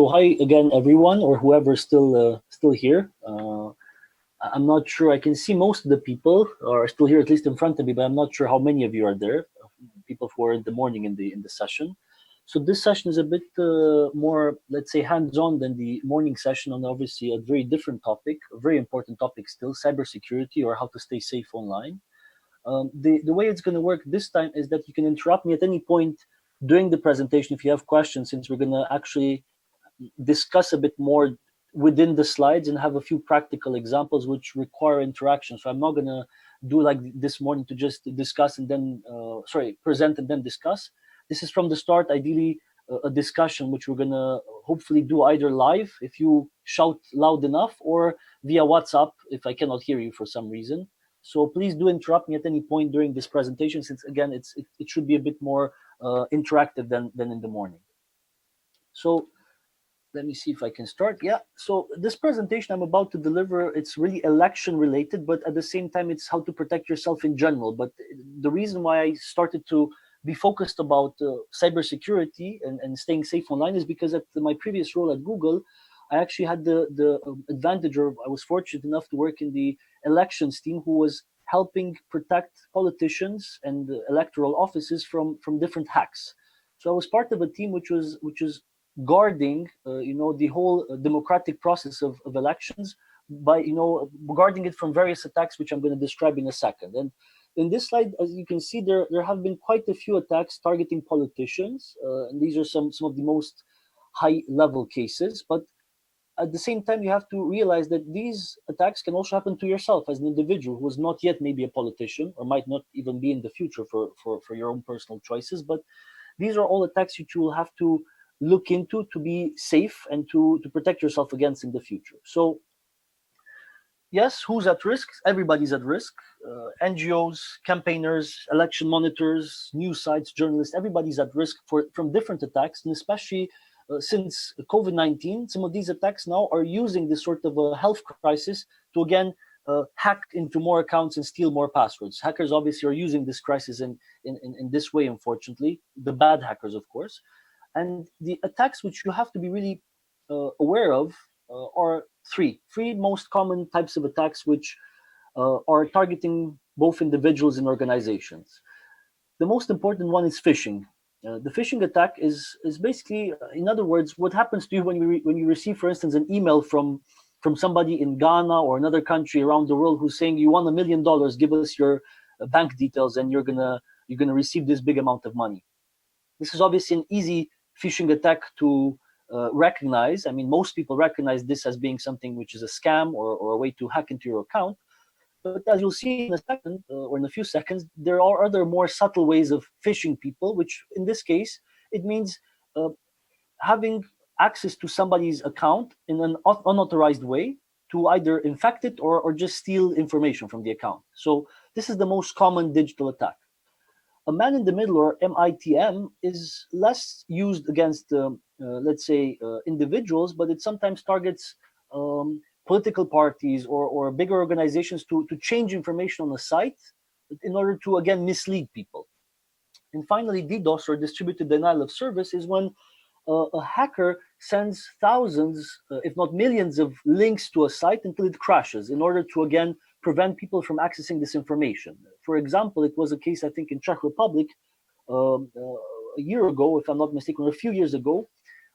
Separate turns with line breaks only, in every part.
So hi again, everyone, or whoever's still here. I'm not sure. I can see most of the people are still here, at least in front of me, but I'm not sure how many of you are there. People who are in the morning in the session. So this session is a bit more, let's say, hands-on than the morning session on obviously a very different topic, a very important topic still, cybersecurity or how to stay safe online. The way it's going to work this time is that you can interrupt me at any point during the presentation if you have questions, since we're going to actually discuss a bit more within the slides and have a few practical examples which require interaction. So I'm not going to do like this morning to just discuss and then, present and then discuss. This is from the start, ideally, a discussion which we're going to hopefully do either live if you shout loud enough, or via WhatsApp if I cannot hear you for some reason. So please do interrupt me at any point during this presentation, since again, it should be a bit more interactive than in the morning. So let me see if I can start. Yeah, so this presentation I'm about to deliver, it's really election related, but at the same time, it's how to protect yourself in general. But the reason why I started to be focused about cybersecurity and staying safe online is because at my previous role at Google, I actually had the advantage, or I was fortunate enough to work in the elections team who was helping protect politicians and electoral offices from different hacks. So I was part of a team which was guarding the whole democratic process of elections by guarding it from various attacks, which I'm going to describe in a second. And in this slide, as you can see, there have been quite a few attacks targeting politicians, and these are some of the most high level cases. But at the same time, you have to realize that these attacks can also happen to yourself as an individual who is not yet maybe a politician, or might not even be in the future for your own personal choices. But these are all attacks which you will have to look into to be safe and to protect yourself against in the future. So yes, who's at risk? Everybody's at risk. NGOs, campaigners, election monitors, news sites, journalists, everybody's at risk from different attacks, and especially since COVID-19, some of these attacks now are using this sort of a health crisis to again hack into more accounts and steal more passwords. Hackers obviously are using this crisis in this way, unfortunately, the bad hackers, of course. And the attacks which you have to be really aware of are three most common types of attacks which are targeting both individuals and organizations. The most important one is phishing. The phishing attack is basically, in other words, what happens to you when you receive, for instance, an email from somebody in Ghana or another country around the world who's saying, you won $1 million, give us your bank details and you're gonna receive this big amount of money. This is obviously an easy phishing attack to recognize. I mean, most people recognize this as being something which is a scam or a way to hack into your account. But as you'll see in a second, or in a few seconds, there are other more subtle ways of phishing people, which in this case, it means having access to somebody's account in an unauthorized way to either infect it or just steal information from the account. So this is the most common digital attack. A man in the middle, or MITM, is less used against, let's say, individuals, but it sometimes targets political parties or bigger organizations to change information on a site in order to, again, mislead people. And finally, DDoS, or distributed denial of service, is when a hacker sends thousands, if not millions, of links to a site until it crashes in order to, again, prevent people from accessing this information. For example, it was a case, I think, in Czech Republic a year ago, if I'm not mistaken, or a few years ago,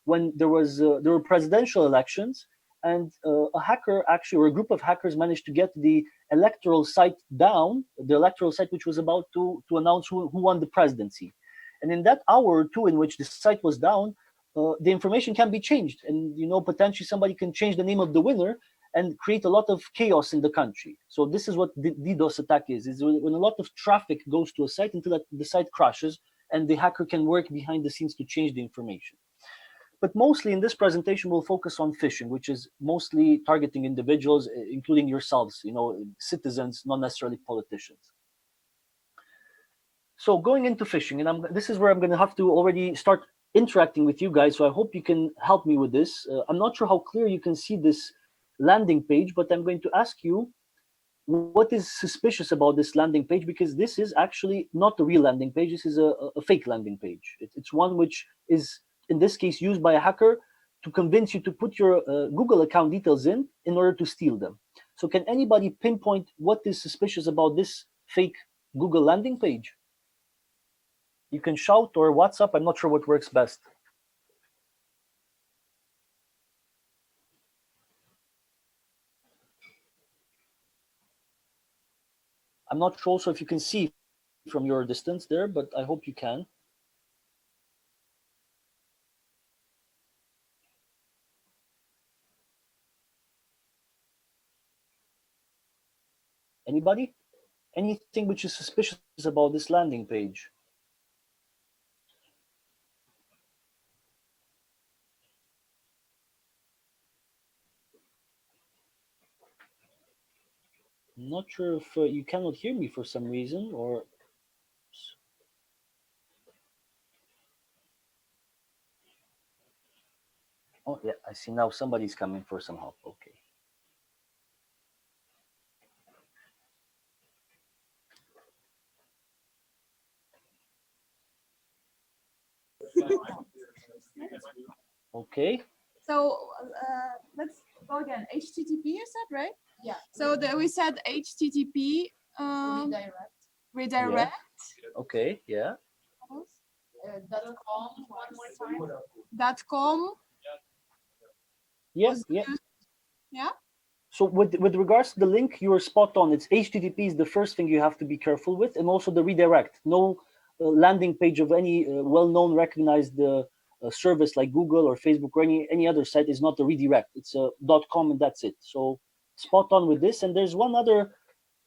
when there were presidential elections, and a hacker actually, or a group of hackers, managed to get the electoral site down, the electoral site which was about to announce who won the presidency. And in that hour or two in which the site was down, the information can be changed, and potentially somebody can change the name of the winner and create a lot of chaos in the country. So this is what the DDoS attack is when a lot of traffic goes to a site until the site crashes, and the hacker can work behind the scenes to change the information. But mostly in this presentation, we'll focus on phishing, which is mostly targeting individuals, including yourselves, citizens, not necessarily politicians. So going into phishing, and this is where I'm going to have to already start interacting with you guys, so I hope you can help me with this. I'm not sure how clear you can see this landing page, but I'm going to ask you what is suspicious about this landing page, because this is actually not a real landing page. This is a fake landing page. It's one which is, in this case, used by a hacker to convince you to put your Google account details in order to steal them. So can anybody pinpoint what is suspicious about this fake Google landing page? You can shout or WhatsApp. I'm not sure what works best. I'm not sure also if you can see from your distance there, but I hope you can. Anybody? Anything which is suspicious about this landing page? I'm not sure if you cannot hear me for some reason, or oh yeah, I see now somebody's coming for some help. Okay. Okay.
So let's go again. HTTP, you said, right? Yeah. So we said HTTP redirect.
Yeah. Okay. Yeah.
.com one more time. .com.
Yeah. Yeah.
Yeah.
So with regards to the link, you are spot on. It's HTTP is the first thing you have to be careful with, and also the redirect. No landing page of any well-known, recognized service like Google or Facebook or any other site is not a redirect. It's a .com and that's it. So spot on with this. And there's one other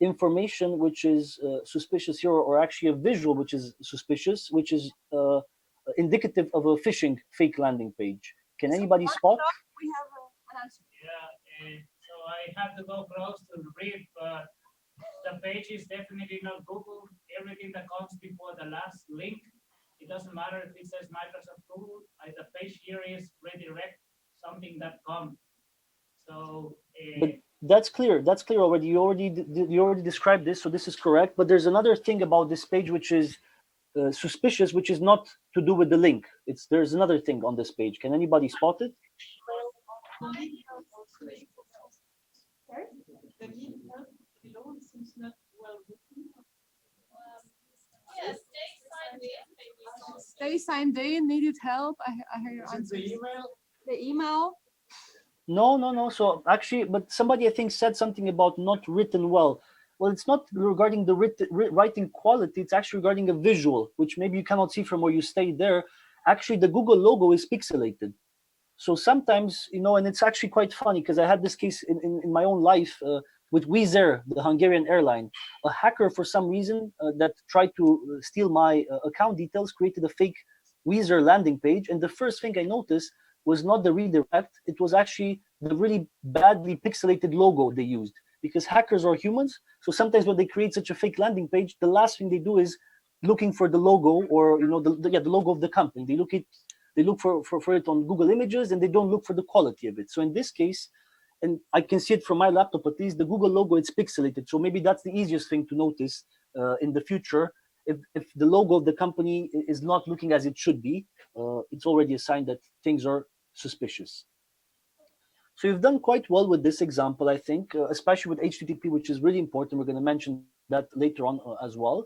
information which is suspicious here, or actually a visual which is suspicious, which is indicative of a phishing fake landing page. Can anybody spot?
We have an answer.
Yeah, so I have to go close to read, but the page is definitely not Google. Everything that comes before the last link, it doesn't matter if it says Microsoft Google. The page here is redirect something.com. So
but that's clear. That's clear already. You already described this, so this is correct. But there's another thing about this page which is suspicious, which is not to do with the link. There's another thing on this page. Can anybody spot it?
The link below seems not well written.
Yes, stay signed in, needed help. I hear your answer.
the email.
The email.
No. So actually, but somebody I think said something about not written well. Well, it's not regarding the writing quality. It's actually regarding a visual, which maybe you cannot see from where you stay there. Actually, the Google logo is pixelated. So sometimes, and it's actually quite funny because I had this case in my own life with Wizz Air, the Hungarian airline. A hacker, for some reason, that tried to steal my account details, created a fake Wizz Air landing page. And the first thing I noticed was not the redirect. It was actually the really badly pixelated logo they used, because hackers are humans. So sometimes when they create such a fake landing page, the last thing they do is looking for the logo, or the logo of the company. They look for it on Google Images, and they don't look for the quality of it. So in this case, and I can see it from my laptop at least, the Google logo, it's pixelated. So maybe that's the easiest thing to notice in the future. If the logo of the company is not looking as it should be, it's already a sign that things are suspicious. So you've done quite well with this example, I think, especially with HTTP, which is really important. We're going to mention that later on as well.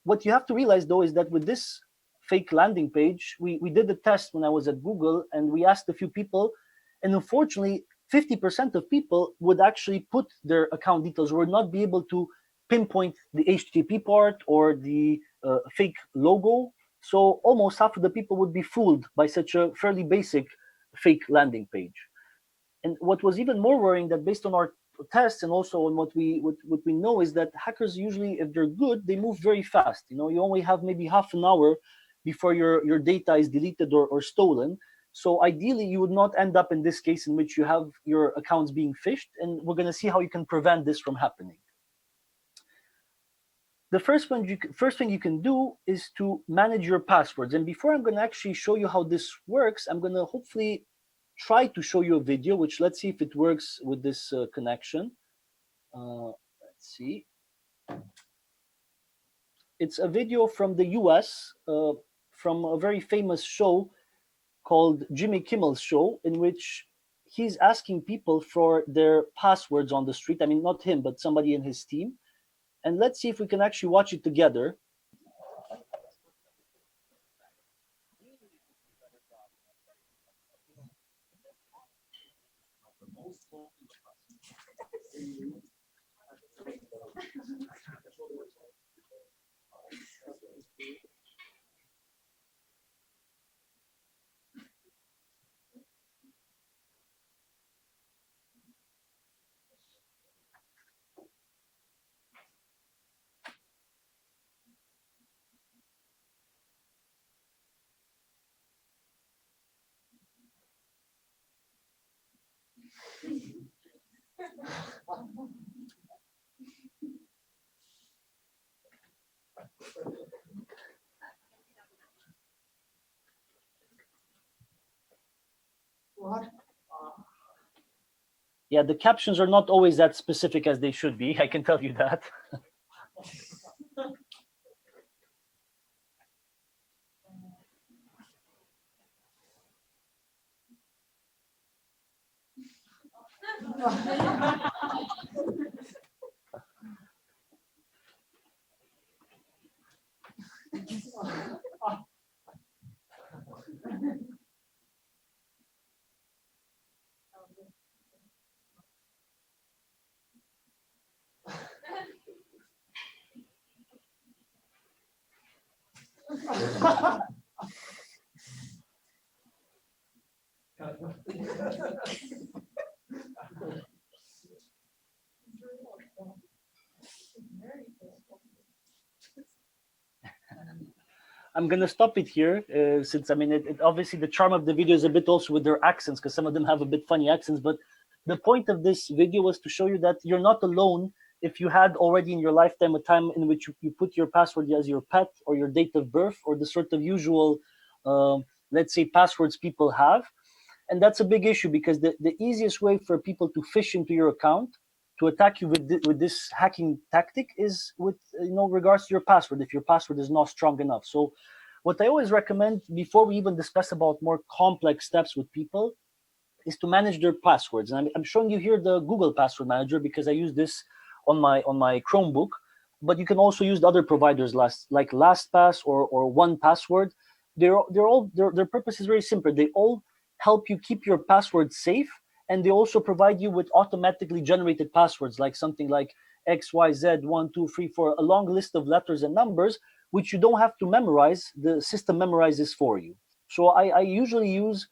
What you have to realize, though, is that with this fake landing page, we did a test when I was at Google, and we asked a few people, and unfortunately 50% of people would actually put their account details, would not be able to pinpoint the HTTP part or the fake logo. So almost half of the people would be fooled by such a fairly basic fake landing page. And what was even more worrying, that based on our tests and also on what we know, is that hackers usually, if they're good, they move very fast. You only have maybe half an hour before your data is deleted or stolen. So ideally, you would not end up in this case in which you have your accounts being phished, and we're going to see how you can prevent this from happening. The first thing you can do is to manage your passwords. And before I'm going to actually show you how this works, I'm going to hopefully try to show you a video, which let's see if it works with this connection. Let's see. It's a video from the US, from a very famous show called Jimmy Kimmel's Show, in which he's asking people for their passwords on the street. I mean, not him, but somebody in his team. And let's see if we can actually watch it together.
What?
Yeah, the captions are not always that specific as they should be. I can tell you that. I'm gonna stop it here, since I mean, it obviously the charm of the video is a bit also with their accents, because some of them have a bit funny accents. But the point of this video was to show you that you're not alone. If you had already in your lifetime a time in which you put your password as your pet or your date of birth or the sort of usual, let's say, passwords people have, and that's a big issue, because the easiest way for people to fish into your account, to attack you with this hacking tactic, is with regards to your password, if your password is not strong enough. So what I always recommend before we even discuss about more complex steps with people is to manage their passwords. And I'm showing you here the Google Password Manager because I use this on my Chromebook, but you can also use the other providers like LastPass or 1Password. Their purpose is very simple. They all help you keep your password safe, and they also provide you with automatically generated passwords, like something like XYZ 1234, a long list of letters and numbers which you don't have to memorize. The system memorizes for you. So I usually use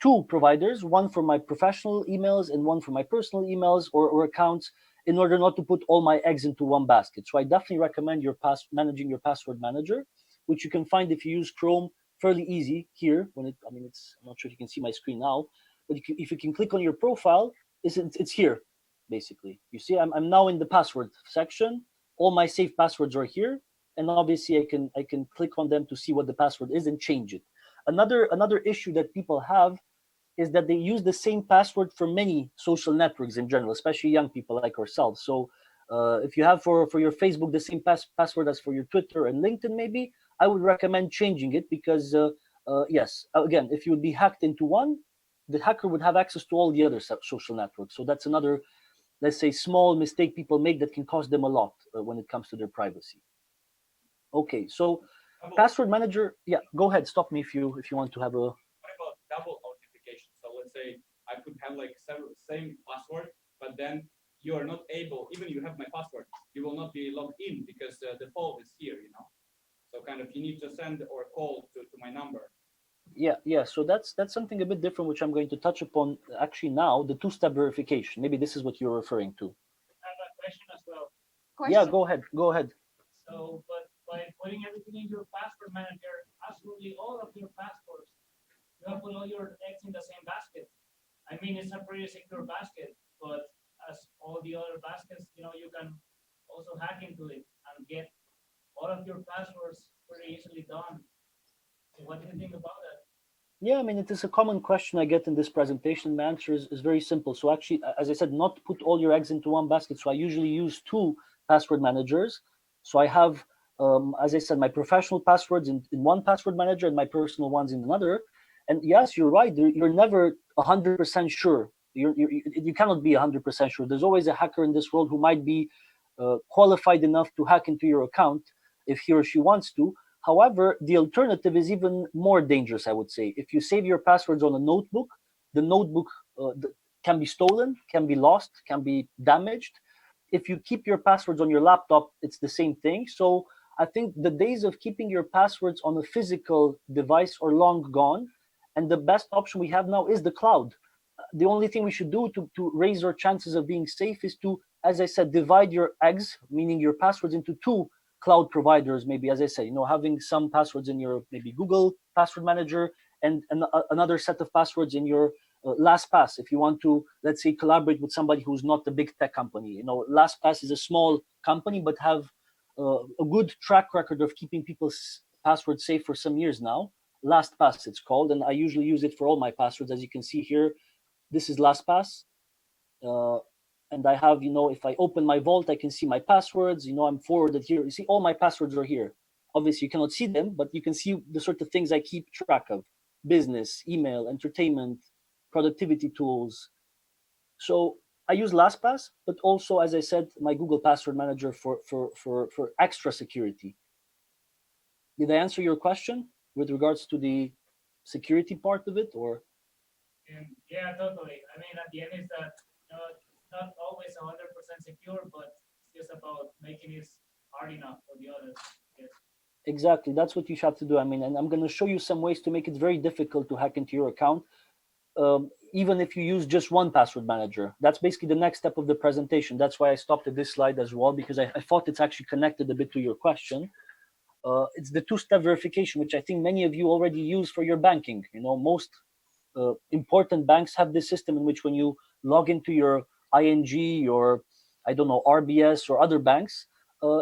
two providers, one for my professional emails and one for my personal emails or accounts, in order not to put all my eggs into one basket. So I definitely recommend managing your password manager, which you can find if you use Chrome, fairly easy here. I'm not sure if you can see my screen now, but if you can click on your profile, it's here, basically. You see, I'm now in the password section. All my safe passwords are here, and obviously I can click on them to see what the password is and change it. Another issue that people have is that they use the same password for many social networks in general, especially young people like ourselves. So if you have for your Facebook the same password as for your Twitter and LinkedIn, maybe I would recommend changing it, because yes, again, if you would be hacked into one, the hacker would have access to all the other social networks. So that's another, let's say, small mistake people make that can cost them a lot when it comes to their privacy. Okay, so password manager, yeah, go ahead, stop me if you want to have a.
What about double authentication? So let's say I could have like same password, but then you are not able, even you have my password, you will not be logged in because the default is here, So kind of you need to send or call to my number.
Yeah. So that's something a bit different, which I'm going to touch upon actually now, the two-step verification. Maybe this is what you're referring to.
I have a question as well.
Yeah, go ahead.
So, but by putting everything in your password manager, absolutely all of your passwords, you have put all your eggs in the same basket. I mean, it's a pretty secure basket, but as all the other baskets, you can also hack into it and get all of your passwords pretty easily done. So what do you think about that?
Yeah, I mean, it is a common question I get in this presentation. My answer is very simple. So actually, as I said, not put all your eggs into one basket. So I usually use two password managers. So I have, as I said, my professional passwords in one password manager and my personal ones in another. And yes, you're right. You're never 100% sure. You cannot be 100% sure. There's always a hacker in this world who might be qualified enough to hack into your account if he or she wants to. However, the alternative is even more dangerous, I would say. If you save your passwords on a notebook, the notebook can be stolen, can be lost, can be damaged. If you keep your passwords on your laptop, it's the same thing. So I think the days of keeping your passwords on a physical device are long gone. And the best option we have now is the cloud. The only thing we should do to raise our chances of being safe is to, as I said, divide your eggs, meaning your passwords, into two cloud providers. Maybe, as I said, having some passwords in your maybe Google password manager and another set of passwords in your Lastpass. If you want to, let's say, collaborate with somebody who's not a big tech company, Lastpass is a small company but have a good track record of keeping people's passwords safe for some years now. Lastpass, it's called, and I usually use it for all my passwords. As you can see here, this is Lastpass, and I have, if I open my vault, I can see my passwords. I'm forwarded here. You see, all my passwords are here. Obviously, you cannot see them, but you can see the sort of things I keep track of: business, email, entertainment, productivity tools. So I use LastPass, but also, as I said, my Google Password Manager for extra security. Did I answer your question with regards to the security part of it, or?
Yeah, totally. I mean, at the end is that it's not always 100% secure, but it's just about making it hard enough for the others. Yes.
Exactly, that's what you have to do. I mean, and I'm going to show you some ways to make it very difficult to hack into your account, even if you use just one password manager. That's basically the next step of the presentation. That's why I stopped at this slide as well, because I thought it's actually connected a bit to your question. It's the two-step verification, which I think many of you already use for your banking. Most important banks have this system in which when you log into your ING or I don't know, RBS or other banks,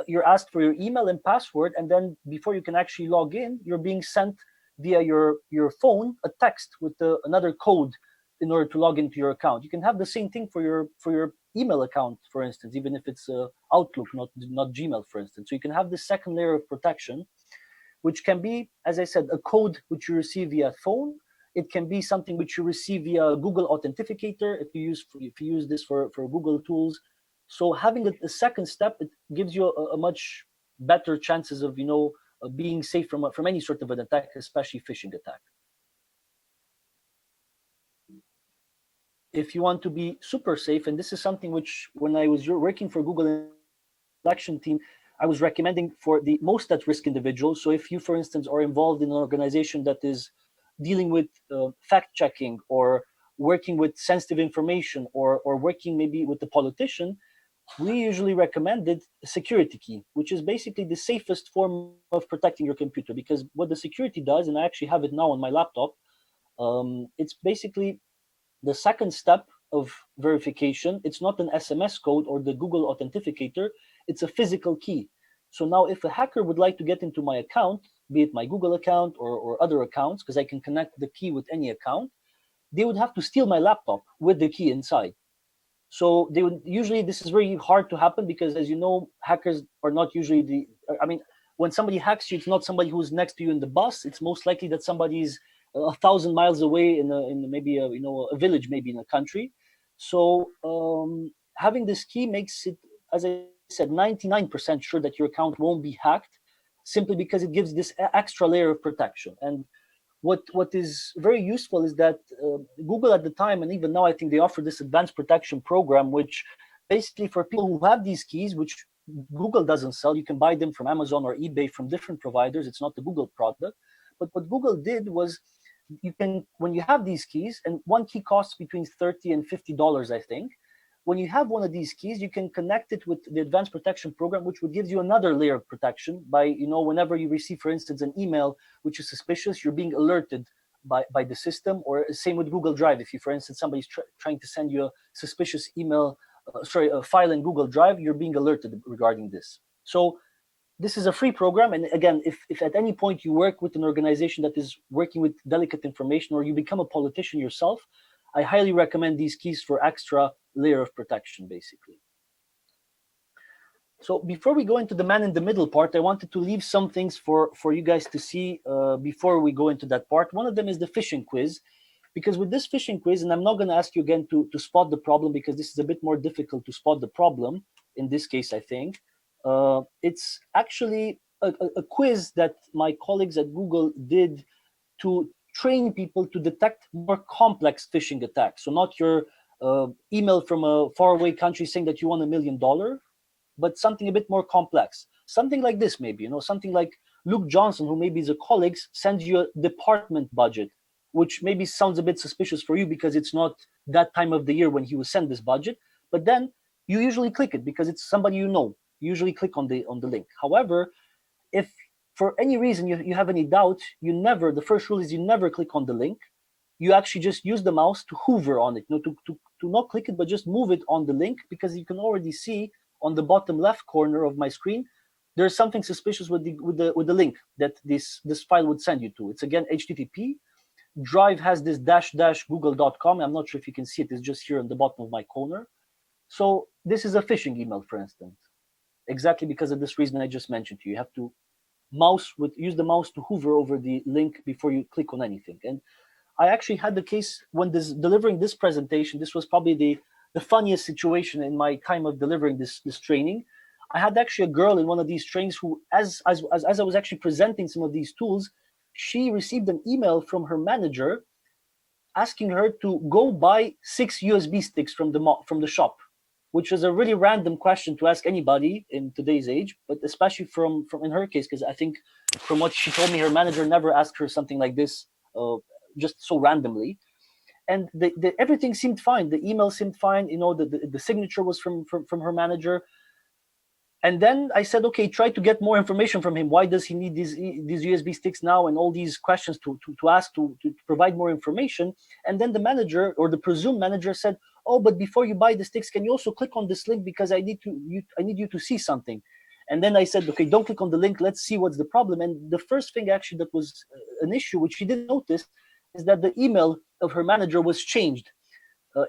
you're asked for your email and password, and then before you can actually log in, you're being sent via your phone a text with another code in order to log into your account. You can have the same thing for your email account, for instance, even if it's Outlook, not Gmail, for instance. So you can have this second layer of protection, which can be, as I said, a code which you receive via phone. It can be something which you receive via Google Authenticator if you use this for Google tools. So having a second step, it gives you a much better chances of being safe from any sort of an attack, especially phishing attack. If you want to be super safe, and this is something which when I was working for Google election team, I was recommending for the most at-risk individuals. So if you, for instance, are involved in an organization that is dealing with fact-checking or working with sensitive information or working maybe with the politician, we usually recommended a security key, which is basically the safest form of protecting your computer. Because what the security does, and I actually have it now on my laptop, it's basically the second step of verification. It's not an SMS code or the Google Authenticator, it's a physical key. So now if a hacker would like to get into my account, be it my Google account or other accounts, because I can connect the key with any account, they would have to steal my laptop with the key inside. So they would usually, this is very hard to happen because, as you know, hackers are not usually when somebody hacks you, it's not somebody who's next to you in the bus. It's most likely that somebody's 1,000 miles away in maybe a village, maybe in a country. So having this key makes it, as I said, 99% sure that your account won't be hacked, simply because it gives this extra layer of protection. And what is very useful is that Google at the time, and even now, I think they offer this advanced protection program, which basically for people who have these keys, which Google doesn't sell, you can buy them from Amazon or eBay from different providers. It's not the Google product. But what Google did was, you can, when you have these keys, and one key costs between $30 and $50, I think. When you have one of these keys, you can connect it with the advanced protection program, which would give you another layer of protection by, whenever you receive, for instance, an email which is suspicious, you're being alerted by the system. Or same with Google Drive. If you, for instance, somebody's trying to send you a suspicious email, a file in Google Drive, you're being alerted regarding this. So this is a free program. And again, if at any point you work with an organization that is working with delicate information, or you become a politician yourself, I highly recommend these keys for extra layer of protection, basically. So before we go into the man in the middle part, I wanted to leave some things for you guys to see before we go into that part. One of them is the phishing quiz, because with this phishing quiz, and I'm not going to ask you again to spot the problem, because this is a bit more difficult to spot the problem in this case, I think. It's actually a quiz that my colleagues at Google did to train people to detect more complex phishing attacks. So not your email from a faraway country saying that you won $1 million, but something a bit more complex. Something like this, maybe, something like Luke Johnson, who maybe is a colleague, sends you a department budget, which maybe sounds a bit suspicious for you because it's not that time of the year when he will send this budget. But then you usually click it because it's somebody you know. You usually click on the link. However, if for any reason you have any doubt, the first rule is you never click on the link. You actually just use the mouse to hover on it, to not click it, but just move it on the link, because you can already see on the bottom left corner of my screen, there's something suspicious with the link that this file would send you to. It's again HTTP. Drive has this -- google.com. I'm not sure if you can see it. It's just here on the bottom of my corner. So this is a phishing email, for instance, exactly because of this reason I just mentioned to you. You have to use the mouse to hover over the link before you click on anything. And I actually had the case when delivering this presentation. This was probably the funniest situation in my time of delivering this training. I had actually a girl in one of these trainings who, as I was actually presenting some of these tools, she received an email from her manager asking her to go buy 6 USB sticks from the shop, which was a really random question to ask anybody in today's age, but especially from in her case, because I think from what she told me, her manager never asked her something like this just so randomly. And everything seemed fine. The email seemed fine. The signature was from her manager. And then I said, okay, try to get more information from him. Why does he need these USB sticks now? And all these questions to ask to provide more information. And then the manager, or the presumed manager, said, oh, but before you buy the sticks, can you also click on this link, because I need you to see something. And then I said, okay, don't click on the link. Let's see what's the problem. And the first thing actually that was an issue, which she didn't notice, is that the email of her manager was changed.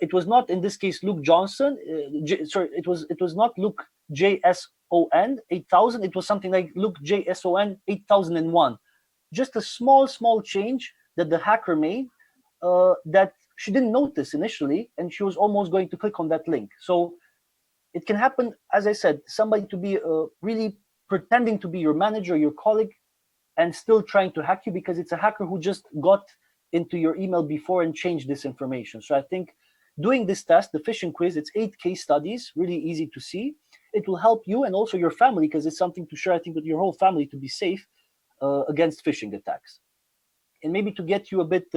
It was not, in this case, Luke Johnson. It was not Luke JSON 8000. It was something like Luke JSON 8001. Just a small change that the hacker made that she didn't notice initially, and she was almost going to click on that link. So it can happen, as I said, somebody to be really pretending to be your manager, your colleague, and still trying to hack you, because it's a hacker who just got into your email before and changed this information. So I think doing this test, the phishing quiz, it's 8 case studies, really easy to see. It will help you and also your family, because it's something to share, I think, with your whole family to be safe against phishing attacks. And maybe to get you a bit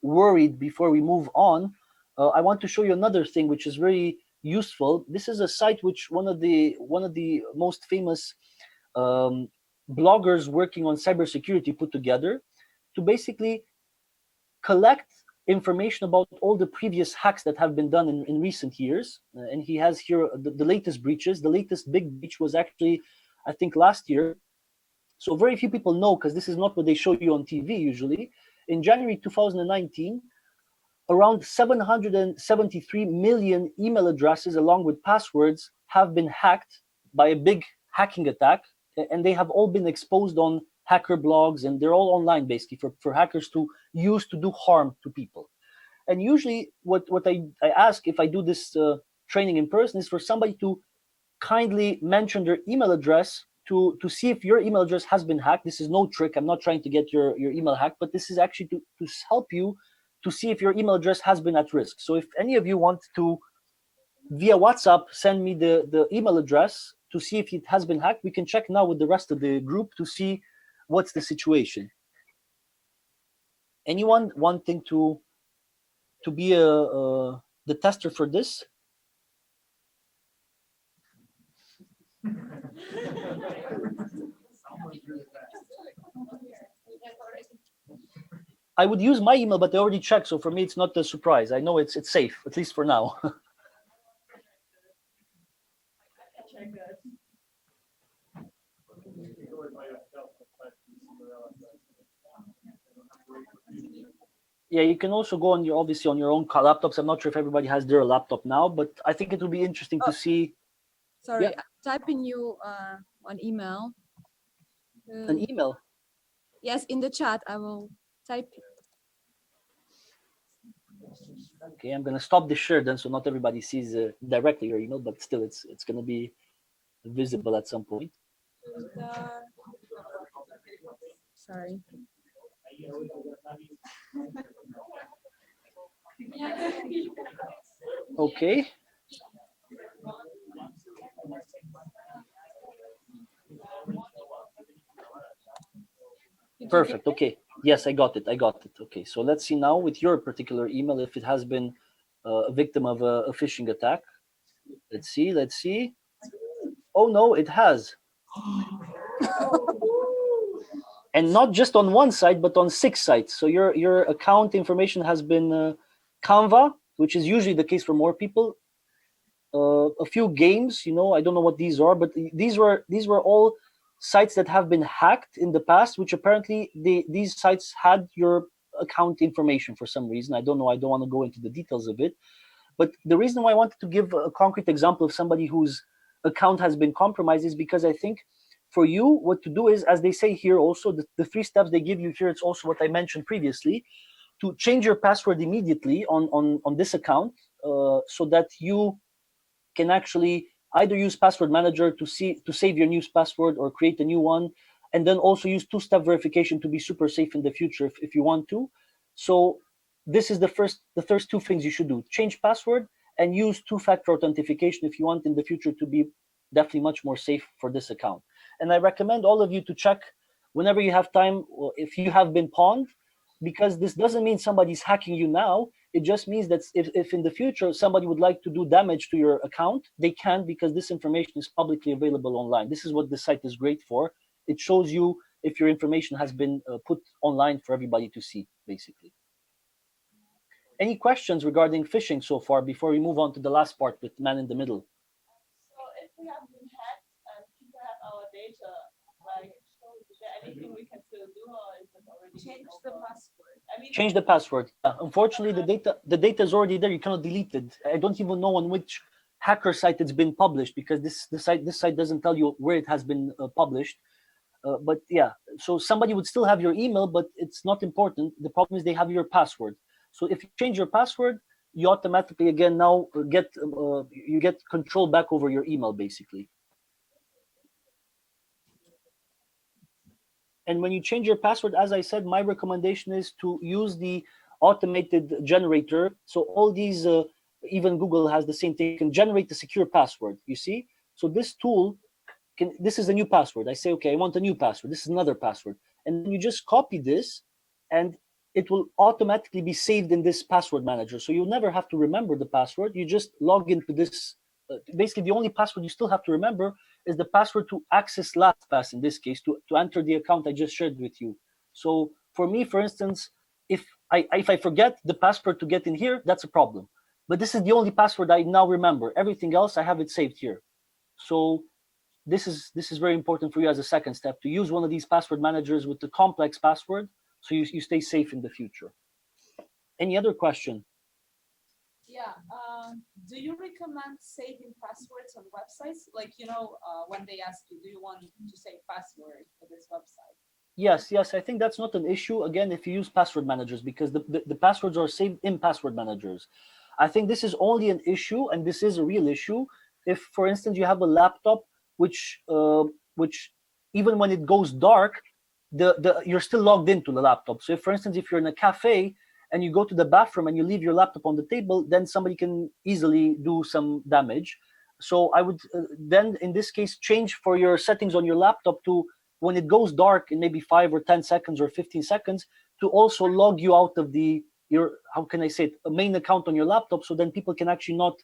worried before we move on, I want to show you another thing which is very useful. This is a site which one of the most famous bloggers working on cybersecurity put together to basically collect information about all the previous hacks that have been done in recent years. And he has here the latest breaches. The latest big breach was actually, I think, last year. So very few people know, because this is not what they show you on TV usually. In January 2019, around 773 million email addresses along with passwords have been hacked by a big hacking attack, and they have all been exposed on hacker blogs, and they're all online basically for hackers to use to do harm to people. And usually what I ask if I do this training in person is for somebody to kindly mention their email address to see if your email address has been hacked. This is no trick. I'm not trying to get your email hacked, but this is actually to help you to see if your email address has been at risk. So if any of you want to, via WhatsApp, send me the email address to see if it has been hacked, we can check now with the rest of the group to see what's the situation. Anyone wanting to be the tester for this? I would use my email, but I already checked, so for me it's not a surprise. I know it's safe, at least for now. Yeah, you can also go on obviously on your own laptops. I'm not sure if everybody has their laptop now, but I think it will be interesting to see
Sorry,
Yeah.
I'm typing you an email.
An email.
Yes, in the chat, I will type.
Okay, I'm gonna stop the share then, so not everybody sees directly your email, but still, it's gonna be visible at some point.
Sorry.
Okay. Perfect. Okay. Yes, I got it. I got it. Okay. So let's see now with your particular email if it has been a victim of a phishing attack. Let's see. Let's see. Oh no, it has. And not just on one site, but on 6 sites. So your account information has been Canva, which is usually the case for more people. A few games, I don't know what these are, but these were all sites that have been hacked in the past, which apparently these sites had your account information for some reason. I don't know. I don't want to go into the details of it. But the reason why I wanted to give a concrete example of somebody whose account has been compromised is because I think for you, what to do is, as they say here also, the 3 steps they give you here, it's also what I mentioned previously, to change your password immediately on this account so that you can actually either use password manager to save your new password or create a new one, and then also use 2-step verification to be super safe in the future if you want to. So this is the first 2 things you should do: change password and use 2-factor authentication if you want in the future to be definitely much more safe for this account. And I recommend all of you to check whenever you have time if you have been pawned, because this doesn't mean somebody's hacking you now. It just means that if in the future somebody would like to do damage to your account, they can, because this information is publicly available online. This is what the site is great for. It shows you if your information has been put online for everybody to see, basically. Any questions regarding phishing so far before we move on to the last part with man in the middle?
So if we have been hacked and people have our data, like, is there anything we can still do, or is it already
Change the password.
I mean,
Change the password. Unfortunately, the data is already there. You cannot delete it. I don't even know on which hacker site it's been published, because this site doesn't tell you where it has been published. But yeah, so somebody would still have your email, but it's not important. The problem is they have your password. So if you change your password, you automatically again now get control back over your email, basically. And when you change your password, as I said, my recommendation is to use the automated generator. So all these, even Google has the same thing, can generate the secure password, you see? So this tool this is a new password. I say, okay, I want a new password. This is another password. And you just copy this and it will automatically be saved in this password manager. So you'll never have to remember the password. You just log into this. Basically, the only password you still have to remember is the password to access Lastpass, in this case, to enter the account I just shared with you. So for me, for instance, if I forget the password to get in here, that's a problem. But this is the only password I now remember. Everything else, I have it saved here. So this is very important for you as a second step, to use one of these password managers with the complex password, so you stay safe in the future. Any other question?
yeah. Do you recommend saving passwords on websites? Like, when they ask you, do you want to save password for this website?
Yes, I think that's not an issue, again, if you use password managers, because the passwords are saved in password managers. I think this is only an issue, and this is a real issue, if, for instance, you have a laptop which even when it goes dark, you're still logged into the laptop. So if, for instance, if you're in a cafe and you go to the bathroom and you leave your laptop on the table, then somebody can easily do some damage. So I would then, in this case, change for your settings on your laptop to, when it goes dark in maybe 5 or 10 seconds or 15 seconds, to also log you out of your, how can I say it, a main account on your laptop, so then people can actually not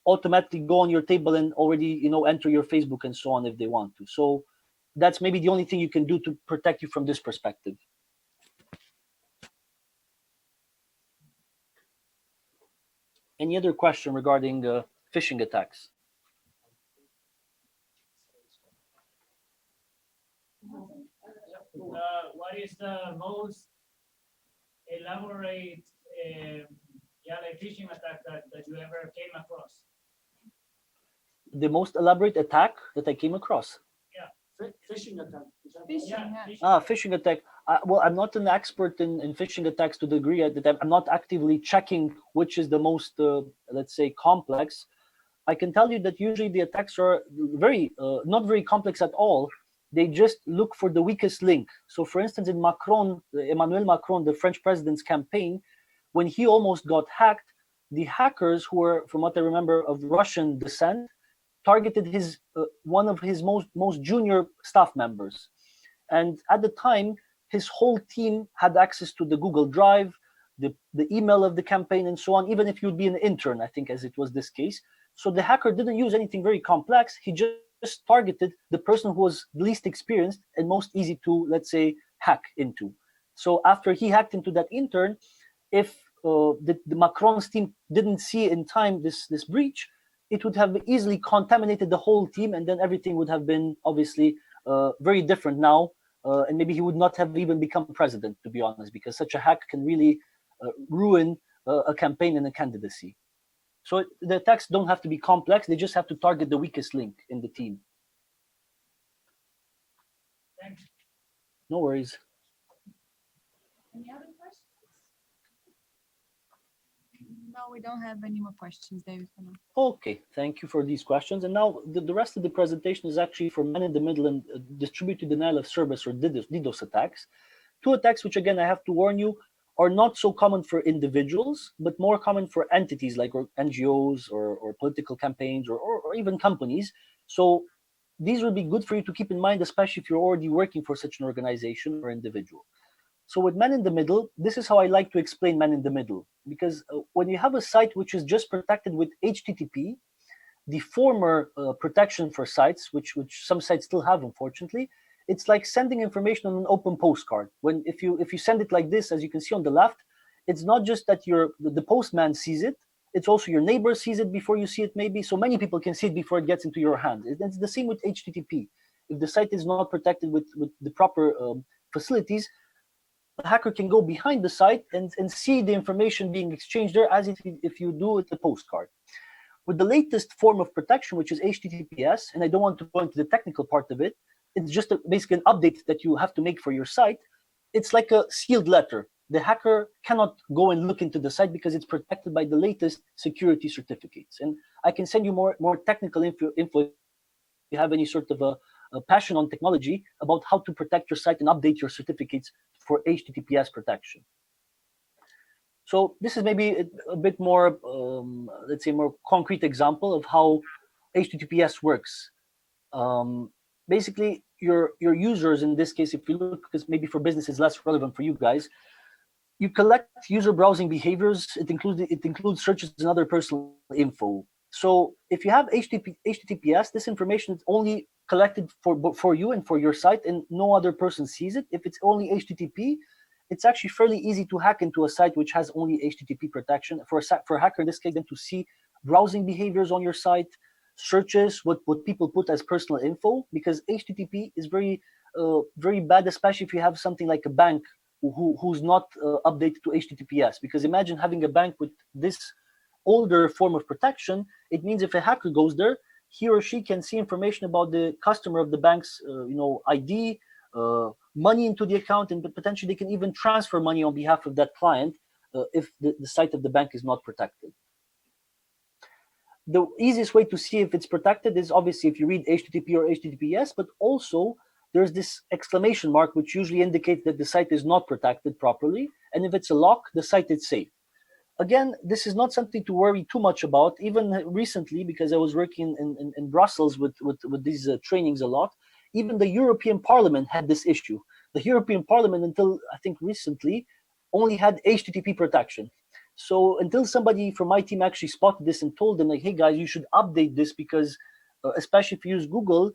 automatically go on your table and already enter your Facebook and so on if they want to. So that's maybe the only thing you can do to protect you from this perspective. Any other question regarding phishing attacks?
What is the most elaborate like phishing attack that you ever came across?
the most elaborate attack that I came across.
Phishing attack. Is that
Phishing,
Yeah,
yeah.
Phishing attack. Well, I'm not an expert in phishing attacks to the degree that I'm not actively checking which is the most, let's say, complex. I can tell you that usually the attacks are not very complex at all. They just look for the weakest link. So, for instance, in Emmanuel Macron, the French president's campaign, when he almost got hacked, the hackers who were, from what I remember, of Russian descent, targeted one of his most junior staff members. And at the time, his whole team had access to the Google Drive, the email of the campaign, and so on, even if you'd be an intern, I think, as it was this case. So the hacker didn't use anything very complex. He just targeted the person who was least experienced and most easy to, let's say, hack into. So after he hacked into that intern, if the Macron's team didn't see in time this breach, it would have easily contaminated the whole team, and then everything would have been obviously very different now. And maybe he would not have even become president, to be honest, because such a hack can really ruin a campaign and a candidacy. So the attacks don't have to be complex. They just have to target the weakest link in the team.
Thanks.
No worries.
Any other questions?
No, we don't have any more questions, David. for now.
Okay, thank you for these questions. And now the rest of the presentation is actually for man in the middle and distributed denial of service, or DDoS attacks. Two attacks which, again, I have to warn you, are not so common for individuals, but more common for entities like NGOs or political campaigns or even companies. So these would be good for you to keep in mind, especially if you're already working for such an organization or individual. So with man in the middle, this is how I like to explain man in the middle, because when you have a site which is just protected with HTTP, the former protection for sites, which some sites still have, unfortunately, it's like sending information on an open postcard. When if you send it like this, as you can see on the left, it's not just that the postman sees it, it's also your neighbor sees it before you see it, maybe. So many people can see it before it gets into your hand. It's the same with HTTP. If the site is not protected with the proper facilities, a hacker can go behind the site and see the information being exchanged there as if you do with a postcard. With the latest form of protection, which is HTTPS, and I don't want to go into the technical part of it, it's just basically an update that you have to make for your site. It's like a sealed letter. The hacker cannot go and look into the site because it's protected by the latest security certificates. And I can send you more technical info if you have any sort of a passion on technology about how to protect your site and update your certificates for HTTPS protection. So this is maybe a bit more, let's say, more concrete example of how HTTPS works. Basically, your users, in this case, if you look, because maybe for business it's less relevant for you guys, you collect user browsing behaviors. It includes searches and other personal info. So if you have HTTPS, this information is only collected for you and for your site, and no other person sees it. If it's only HTTP, it's actually fairly easy to hack into a site which has only HTTP protection. For a hacker, in this case, then to see browsing behaviors on your site, searches, what people put as personal info, because HTTP is very bad, especially if you have something like a bank who's not updated to HTTPS. Because imagine having a bank with this older form of protection. It means if a hacker goes there, he or she can see information about the customer of the bank's ID, money into the account, and potentially they can even transfer money on behalf of that client if the site of the bank is not protected. The easiest way to see if it's protected is obviously if you read HTTP or HTTPS, but also there's this exclamation mark which usually indicates that the site is not protected properly, and if it's a lock, the site is safe. Again, this is not something to worry too much about. Even recently, because I was working in Brussels with these trainings a lot, even the European Parliament had this issue. The European Parliament, until I think recently, only had HTTP protection. So until somebody from my team actually spotted this and told them, like, hey guys, you should update this, because especially if you use Google,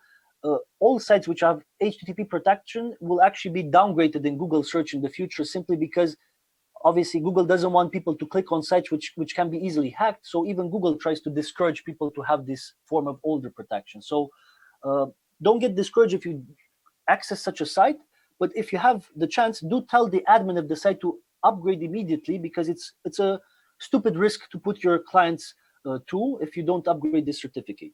all sites which have HTTP protection will actually be downgraded in Google search in the future, simply because obviously Google doesn't want people to click on sites which can be easily hacked. So even Google tries to discourage people to have this form of older protection. So don't get discouraged if you access such a site, but if you have the chance, do tell the admin of the site to upgrade immediately, because it's a stupid risk to put your clients to if you don't upgrade this certificate.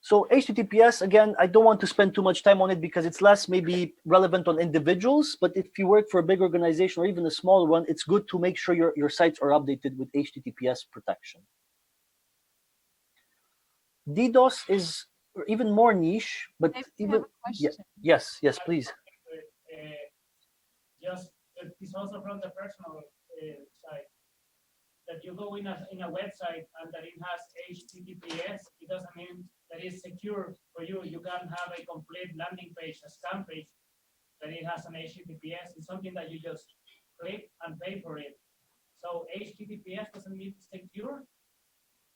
So HTTPS, again, I don't want to spend too much time on it because it's less maybe relevant on individuals, but if you work for a big organization or even a small one, it's good to make sure your sites are updated with HTTPS protection. DDoS is even more niche, but
David, we
even
have a question.
yes, please.
Just it's also from the personal side that you go in a website and that it has HTTPS. It doesn't mean that it's secure for you. You can have a complete landing page, a scam page, that it has an HTTPS. It's something that you just click and pay for it. So HTTPS doesn't mean secure.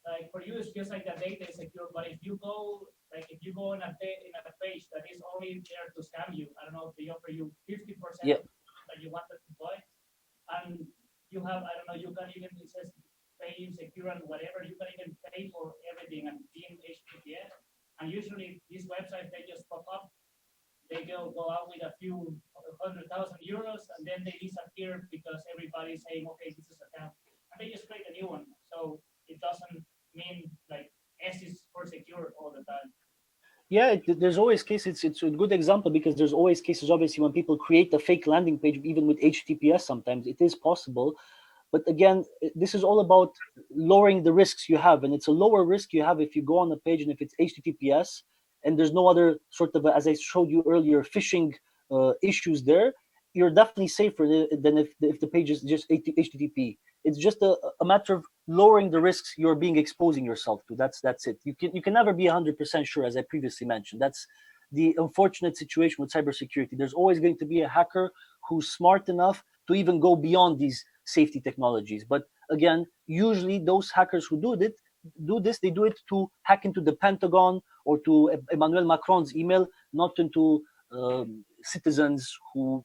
Like for you, it's just like the data is secure. But if you go, on a page that is only there to scam you, I don't know if they offer you 50% that you wanted to buy, and you have, I don't know, you can even, it says pay secure and whatever, you can even pay for everything and being HTTPS. And usually these websites, they just pop up, they go out with a few 100,000 euros and then they disappear because everybody's saying, okay, this is a scam. And they just create a new one. So it doesn't mean like S is for secure all the time.
Yeah, there's always cases. It's a good example because there's always cases, obviously, when people create a fake landing page, even with HTTPS, sometimes it is possible. But again, this is all about lowering the risks you have. And it's a lower risk you have if you go on a page and if it's HTTPS and there's no other sort of, as I showed you earlier, phishing issues there, you're definitely safer than if the page is just HTTP. It's just a matter of lowering the risks you're exposing yourself to. That's it. You can never be 100% sure, as I previously mentioned. That's the unfortunate situation with cybersecurity. There's always going to be a hacker who's smart enough to even go beyond these safety technologies. But again, usually those hackers who do this, they do it to hack into the Pentagon or to Emmanuel Macron's email, not into citizens who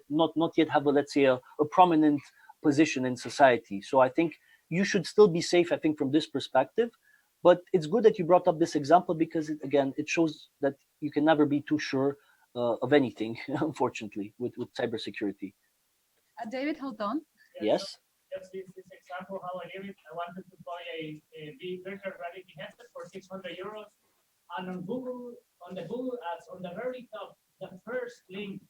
not yet have let's say a prominent position in society. So I think you should still be safe, I think, from this perspective. But it's good that you brought up this example because it shows that you can never be too sure of anything, unfortunately, with cybersecurity.
David, hold on.
Yes.
Just this example how I did it. I wanted to buy a virtual reality headset for 600 euros. And on the Google ads, on the very top, the first link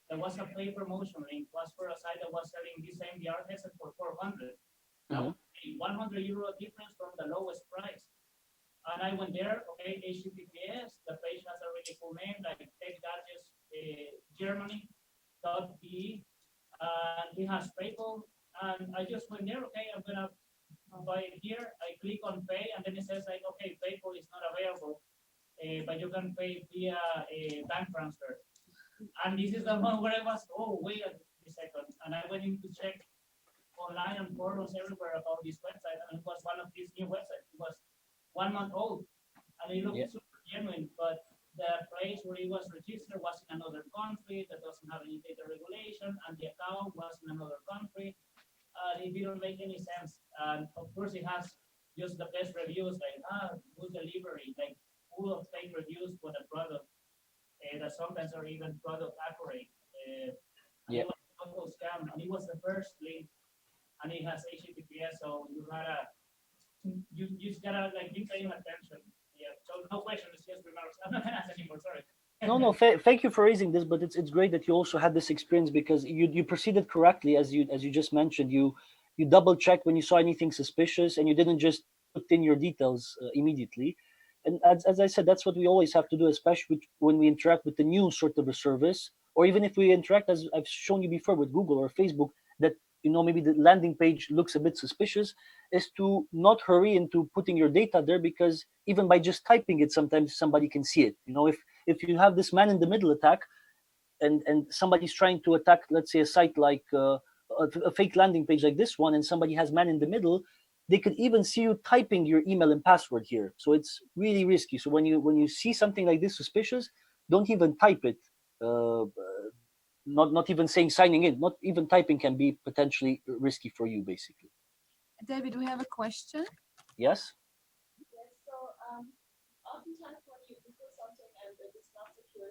that was a paid promotion link was for a site that was selling the same VR headset for 400. Now, a 100 euro difference from the lowest price. And I went there, okay, HTTPS, the page has a really cool name, like Tech Gadgets Germany.de, and it has PayPal. And I just went there, okay, I'm gonna buy it here. I click on pay, and then it says like, okay, PayPal is not available, but you can pay via a bank transfer. And this is the one where I was, oh, wait a second. And I went in to check online and forums everywhere about this website, and it was one of these new websites. It was 1 month old, and it looked super genuine, but the place where it was registered was in another country that doesn't have any data regulation, and the account was in another country. It didn't make any sense. And of course, it has just the best reviews, like good delivery, like full of fake reviews for the product that sometimes are even product accurate. It was a total scam, and it was the first link, and it has HTTPS, so you just gotta like be paying attention. Yeah. So no question, it's just remarks. I'm not gonna ask anymore. Sorry.
No. Thank you for raising this, but it's great that you also had this experience because you proceeded correctly as you just mentioned. You double checked when you saw anything suspicious, and you didn't just put in your details immediately. And as I said, that's what we always have to do, especially when we interact with the new sort of a service, or even if we interact, as I've shown you before, with Google or Facebook, that maybe the landing page looks a bit suspicious, is to not hurry into putting your data there, because even by just typing it, sometimes somebody can see it. If you have this man in the middle attack, and somebody's trying to attack, let's say, a site like a fake landing page like this one, and somebody has man in the middle, they could even see you typing your email and password here. So it's really risky. So when you see something like this suspicious, don't even type it. Not even saying signing in, not even typing can be potentially risky for you, basically.
David, we have a question.
Yes.
Yes, so oftentimes when you do something and it is not secure,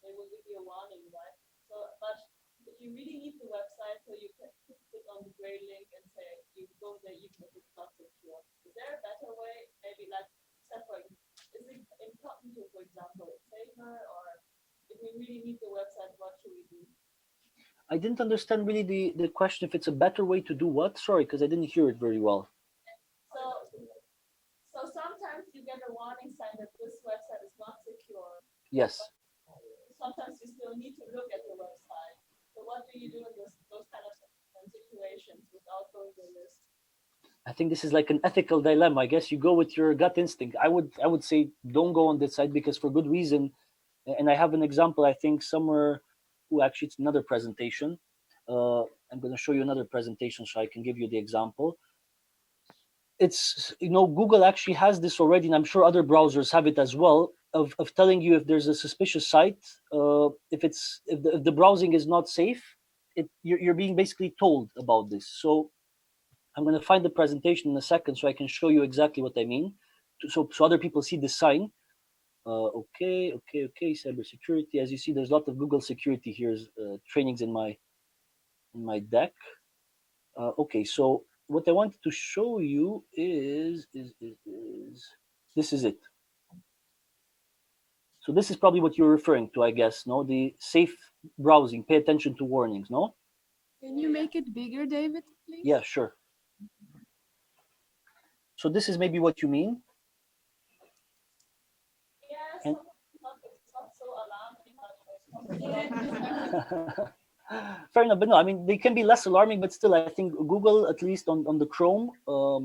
they will give you a warning, right? So, but if you really need the website, so you can click on the gray link and say you go there even if it's not secure. Is there a better way? Maybe like separate. Is it if we really need the website, what should we do?
I didn't understand really the question. If it's a better way to do what? Sorry, because I didn't hear it very well.
So, so sometimes you get a warning sign that this website is not secure.
Yes.
Sometimes you still need to look at the website. So what do you do in those kind of situations without going the risk?
I think this is like an ethical dilemma. I guess you go with your gut instinct. I would say don't go on this site because for good reason. And I have an example. I think somewhere. Actually, it's another presentation. I'm going to show you another presentation so I can give you the example. It's Google actually has this already, and I'm sure other browsers have it as well. Of telling you if there's a suspicious site, if the browsing is not safe, you're being basically told about this. So I'm going to find the presentation in a second so I can show you exactly what I mean, so other people see the sign. Okay, cybersecurity. As you see, there's a lot of Google security here, trainings in my deck. Okay, so what I wanted to show you is this is it. So this is probably what you're referring to, I guess, no? The safe browsing, pay attention to warnings, no?
Can you make it bigger, David, please?
Yeah, sure. So this is maybe what you mean.
Yes,
And
it's not so alarming.
fair enough, but no, I mean, they can be less alarming, but still, I think Google, at least on the Chrome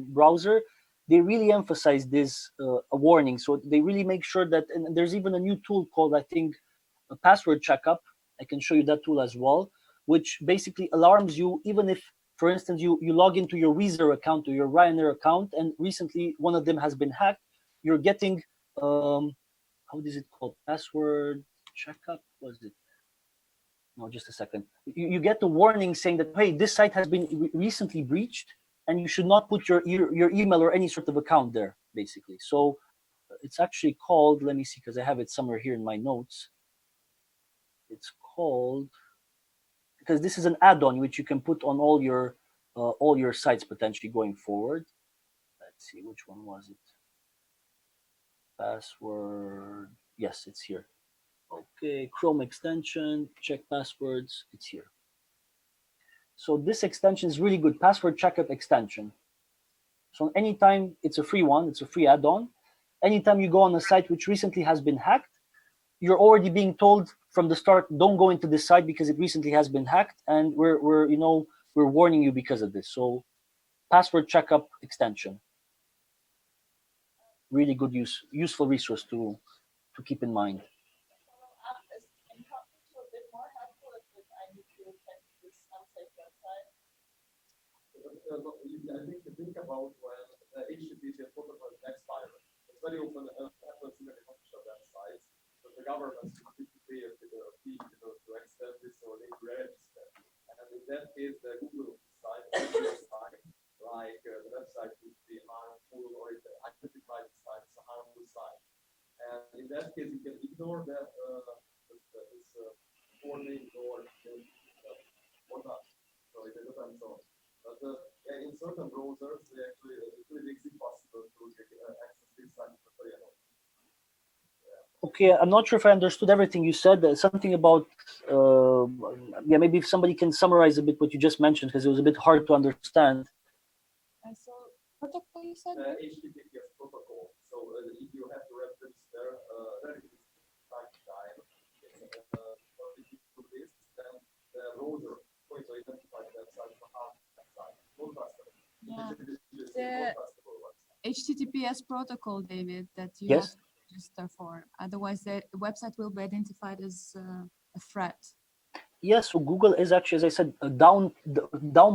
browser, they really emphasize this a warning. So they really make sure that, and there's even a new tool called, I think, a password checkup. I can show you that tool as well, which basically alarms you, even if, for instance, you log into your Weezer account or your Ryanair account, and recently one of them has been hacked, you're getting, how is it called? Password checkup, was it? No, just a second. You get the warning saying that, hey, this site has been recently breached, and you should not put your email or any sort of account there, basically. So it's actually called, let me see, because I have it somewhere here in my notes. It's called, because this is an add-on which you can put on all your sites potentially going forward. Let's see, which one was it? Password. Yes, it's here. Okay, Chrome extension, check passwords, it's here. So this extension is really good, password checkup extension. So anytime, it's a free one, it's a free add-on. Anytime you go on a site which recently has been hacked, you're already being told from the start, don't go into this site because it recently has been hacked, and we're warning you because of this. So password checkup extension. Really good useful resource to keep in mind.
Is Incognito a bit more helpful if I need to check this unsafe website?
I think to think about when HTTP protocol is expired. It's very often happens even in official websites, but the government need to pay a fee to extend this or they register. And in that case, the Google site, like the website would be harmful or it identifies the site as a harmful site. And in that case, you can ignore that this warning or not. So it depends on. But in certain browsers, they actually it really makes it possible to access this site for free.
Okay, I'm not sure if I understood everything you said. Something about, maybe if somebody can summarize a bit what you just mentioned, because it was a bit hard to understand.
So protocol you said?
HTTPS protocol. So if you have to register relatively time, if you do this, then the browser is going to identify that site for half that site.
The HTTPS protocol, David, that you
Yes.
have to register for. Otherwise, the website will be identified as a threat.
Yes, so Google is actually, as I said, down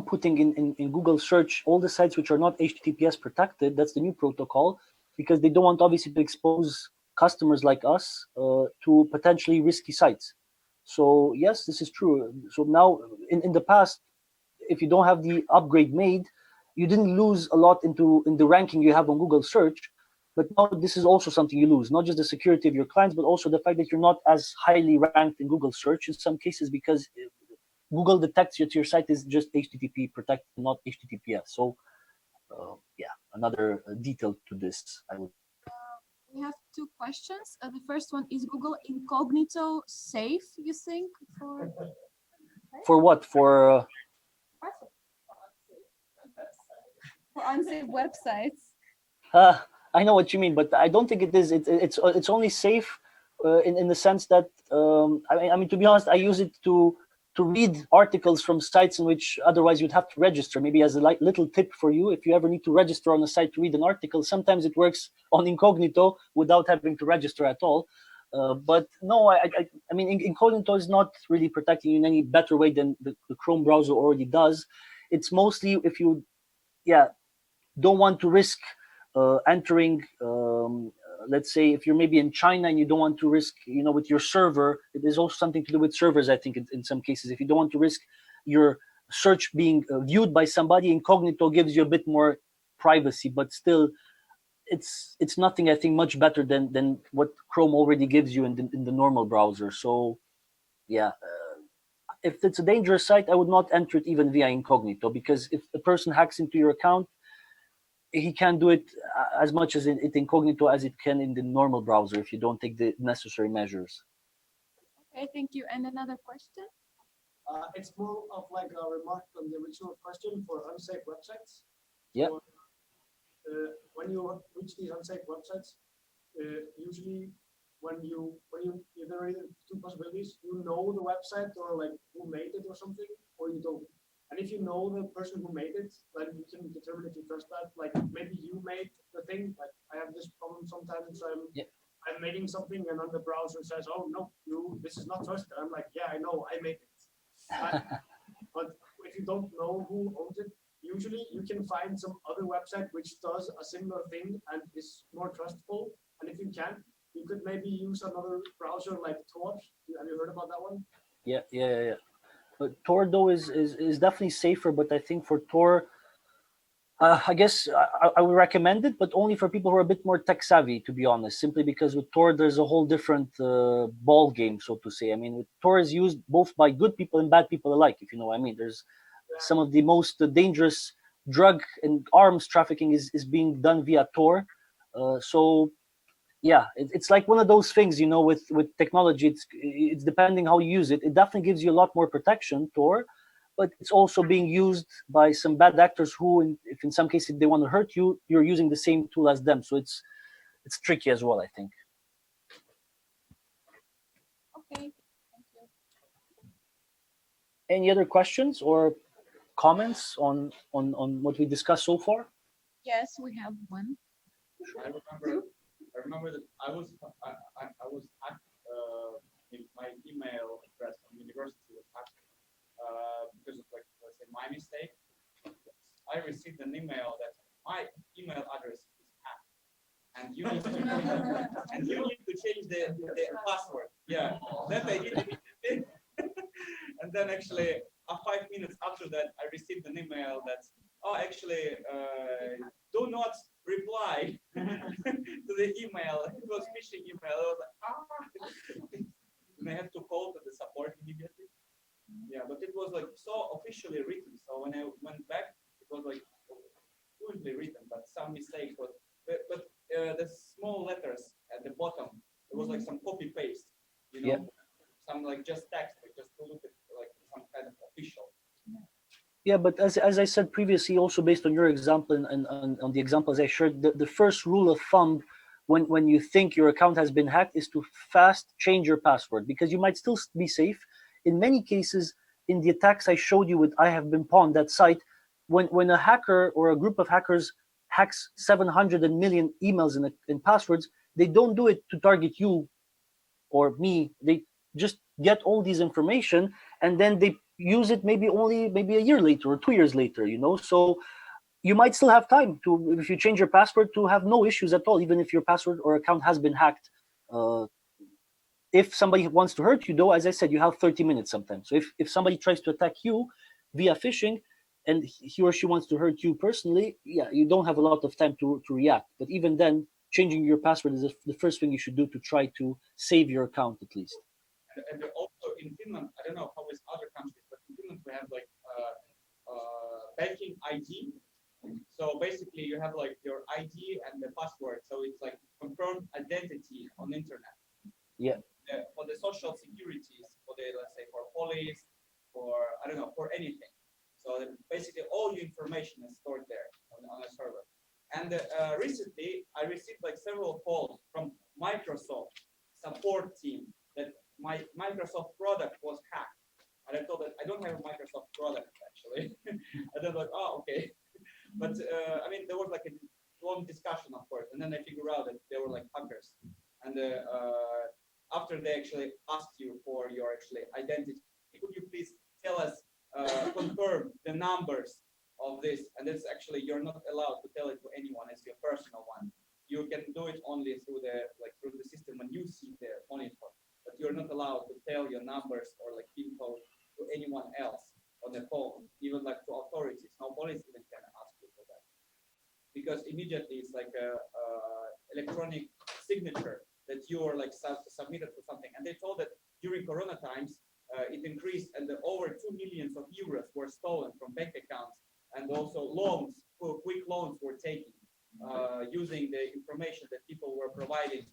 putting in Google search all the sites which are not HTTPS protected. That's the new protocol, because they don't want obviously to expose customers like us to potentially risky sites. So yes, this is true. So now in the past, if you don't have the upgrade made, you didn't lose a lot in the ranking you have on Google search. But now this is also something you lose, not just the security of your clients, but also the fact that you're not as highly ranked in Google search in some cases, because Google detects that your site is just HTTP protected, not HTTPS. So another detail to this, I would.
We have two questions. The first one is Google Incognito safe, you think,
For what? For
unsafe websites?
I know what you mean, but I don't think it is. It's only safe in the sense that I mean, to be honest, I use it to read articles from sites in which otherwise you'd have to register. Maybe as a little tip for you, if you ever need to register on a site to read an article, sometimes it works on incognito without having to register at all. But no, I mean, incognito is not really protecting you in any better way than the Chrome browser already does. It's mostly if you, yeah, don't want to risk entering, let's say if you're maybe in China and you don't want to risk, with your server, it is also something to do with servers, I think, in some cases. If you don't want to risk your search being viewed by somebody, incognito gives you a bit more privacy, but still, it's nothing, I think, much better than what Chrome already gives you in the normal browser. So, yeah. If it's a dangerous site, I would not enter it even via incognito, because if a person hacks into your account, he can do it as much as it incognito as it can in the normal browser if you don't take the necessary measures.
Okay, thank you. And another question?
It's more of like a remark on the original question for unsafe websites.
Yeah.
So, when you reach these unsafe websites, usually when you there are two possibilities: you know the website or like who made it or something, or you don't. And if you know the person who made it, then you can determine if you trust that. Like maybe you made the thing. Like I have this problem sometimes. I'm making something and then the browser says, "Oh no, this is not trusted." I'm like, "Yeah, I know, I made it." But if you don't know who owns it, usually you can find some other website which does a similar thing and is more trustful. And if you can't, you could maybe use another browser like Tor. Have you heard about that one?
Yeah. But Tor though is definitely safer. But I think for Tor, I guess I would recommend it, but only for people who are a bit more tech savvy, to be honest. Simply because with Tor, there's a whole different ball game, so to say. I mean, Tor is used both by good people and bad people alike, if you know what I mean. There's some of the most dangerous drug and arms trafficking is being done via Tor. So yeah, it's like one of those things, with technology. It's depending how you use it. It definitely gives you a lot more protection, Tor, but it's also being used by some bad actors who, if in some cases they want to hurt you, you're using the same tool as them. So it's tricky as well, I think.
Okay, thank you.
Any other questions or comments on what we discussed so far?
Yes, we have one.
I remember that I was hacked. My email address from university was hacked because of, like, let's say, my mistake. I received an email that my email address is hacked, and you need to change the password. Yeah, then they did it. And then actually, 5 minutes after that, I received an email that, do not reply to the email. It was phishing email. I was like, and I had to call to the support immediately. Yeah, but it was like so officially written. So when I went back, it was like fluently written, but some mistakes. But the small letters at the bottom, it was like some copy paste.
Yeah.
Some like just text, like just to look at like some kind of official.
Yeah, but as I said previously, also based on your example and on the examples I shared, the first rule of thumb when you think your account has been hacked is to fast change your password, because you might still be safe. In many cases, in the attacks I showed you with I Have Been Pawned, that site, when a hacker or a group of hackers hacks 700 million emails and passwords, they don't do it to target you or me. They just get all these information and then they use it maybe a year later or 2 years later, so you might still have time to, if you change your password, to have no issues at all, even if your password or account has been hacked. If somebody wants to hurt you, though, as I said, you have 30 minutes sometimes. So if somebody tries to attack you via phishing and he or she wants to hurt you personally, yeah, you don't have a lot of time to react. But even then, changing your password is the first thing you should do to try to save your account at least.
And also in Finland, I don't know how it's other countries, but in Finland we have like banking ID. So basically you have like your ID and the password. So it's like confirmed identity on internet.
Yeah.
For the social securities, for the, let's say, for police, for, I don't know, for anything. So basically all your information is stored there on a server. And recently I received like several calls from Microsoft support team that my Microsoft product was hacked. And I thought that I don't have a Microsoft product actually. I thought like, oh, okay. But I mean, there was like a long discussion, of course. And then I figured out that they were like hackers. And after they actually asked you for your actually identity, could you please tell us, confirm the numbers of this? And that's actually, you're not allowed to tell it to anyone as your personal one. You can do it only through the system when you see the monitor, but you're not allowed to tell your numbers or like PIN code to anyone else on the phone, even like to authorities. No police even can ask you for that, because immediately it's like a electronic signature that you are like submitted to something. And they told that during Corona times, it increased, and over 2 million euros were stolen from bank accounts, and also loans, quick loans were taken using the information that people were providing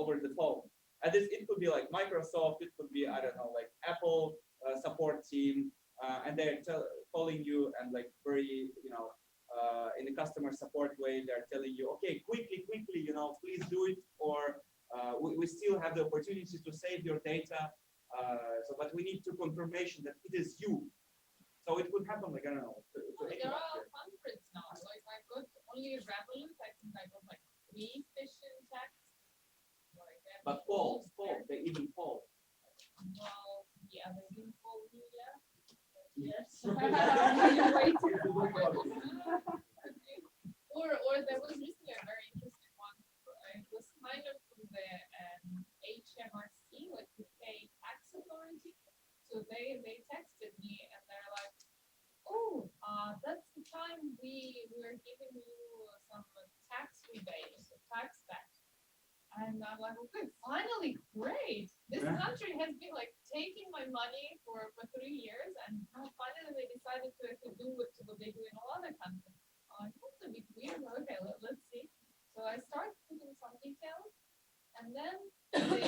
over the phone. And it could be like Microsoft, it could be, I don't know, like Apple support team, and they're calling you and like very, in the customer support way, they're telling you, okay, quickly, please do it, or we still have the opportunity to save your data. But we need confirmation that it is you. So it could happen, like, I don't know.
There are hundreds now. Like I got only Revolut. I think I got like 3 phishing attacks.
But calls, they even call.
Well, yeah, they didn't call me yet.
Yes.
Or there was recently a very interesting one. It was kind of from the HMRC, like UK tax authority. So they texted me and they're like, oh, that's the time we were giving you some tax rebates, tax back. And I'm like, okay, finally, great. This country has been like taking my money for 3 years, and now finally they decided to actually do what they do in all other countries. I'm like, that's a bit weird. Okay, let's see. So I start putting some details, and then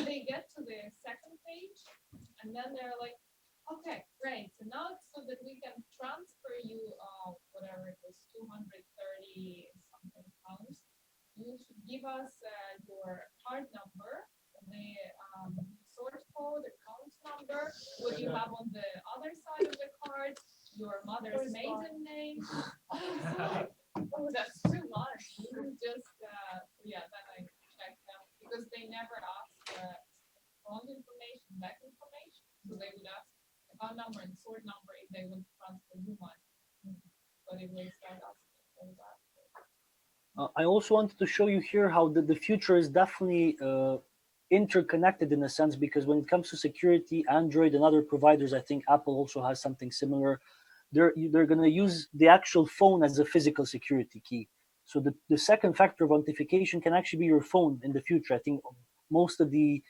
they get to the second page, and then they're like, okay, great. So now it's so that we can transfer you, whatever it was, 230 something pounds. You should give us your card number, the source code, account number, what you have on the other side of the card, your mother's maiden name. Oh, that's too much. Just, yeah, then I checked them because they never ask phone information, back information. So they would ask account number and sort number if they would transfer you money. But it will start asking all that.
I also wanted to show you here how the future is definitely interconnected in a sense, because when it comes to security, Android and other providers, I think Apple also has something similar. They're going to use the actual phone as a physical security key. So the second factor of authentication can actually be your phone in the future. I think most of the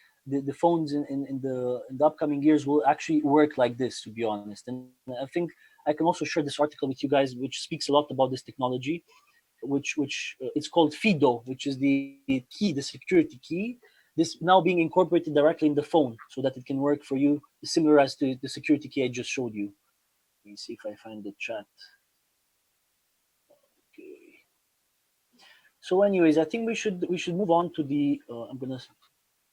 phones in the upcoming years will actually work like this, to be honest. And I think I can also share this article with you guys, which speaks a lot about this technology, which it's called FIDO, which is the key, the security key. This now being incorporated directly in the phone so that it can work for you, similar as to the security key I just showed you. Let me see if I find the chat. Okay. So, anyways, I think we should move on to the. I'm gonna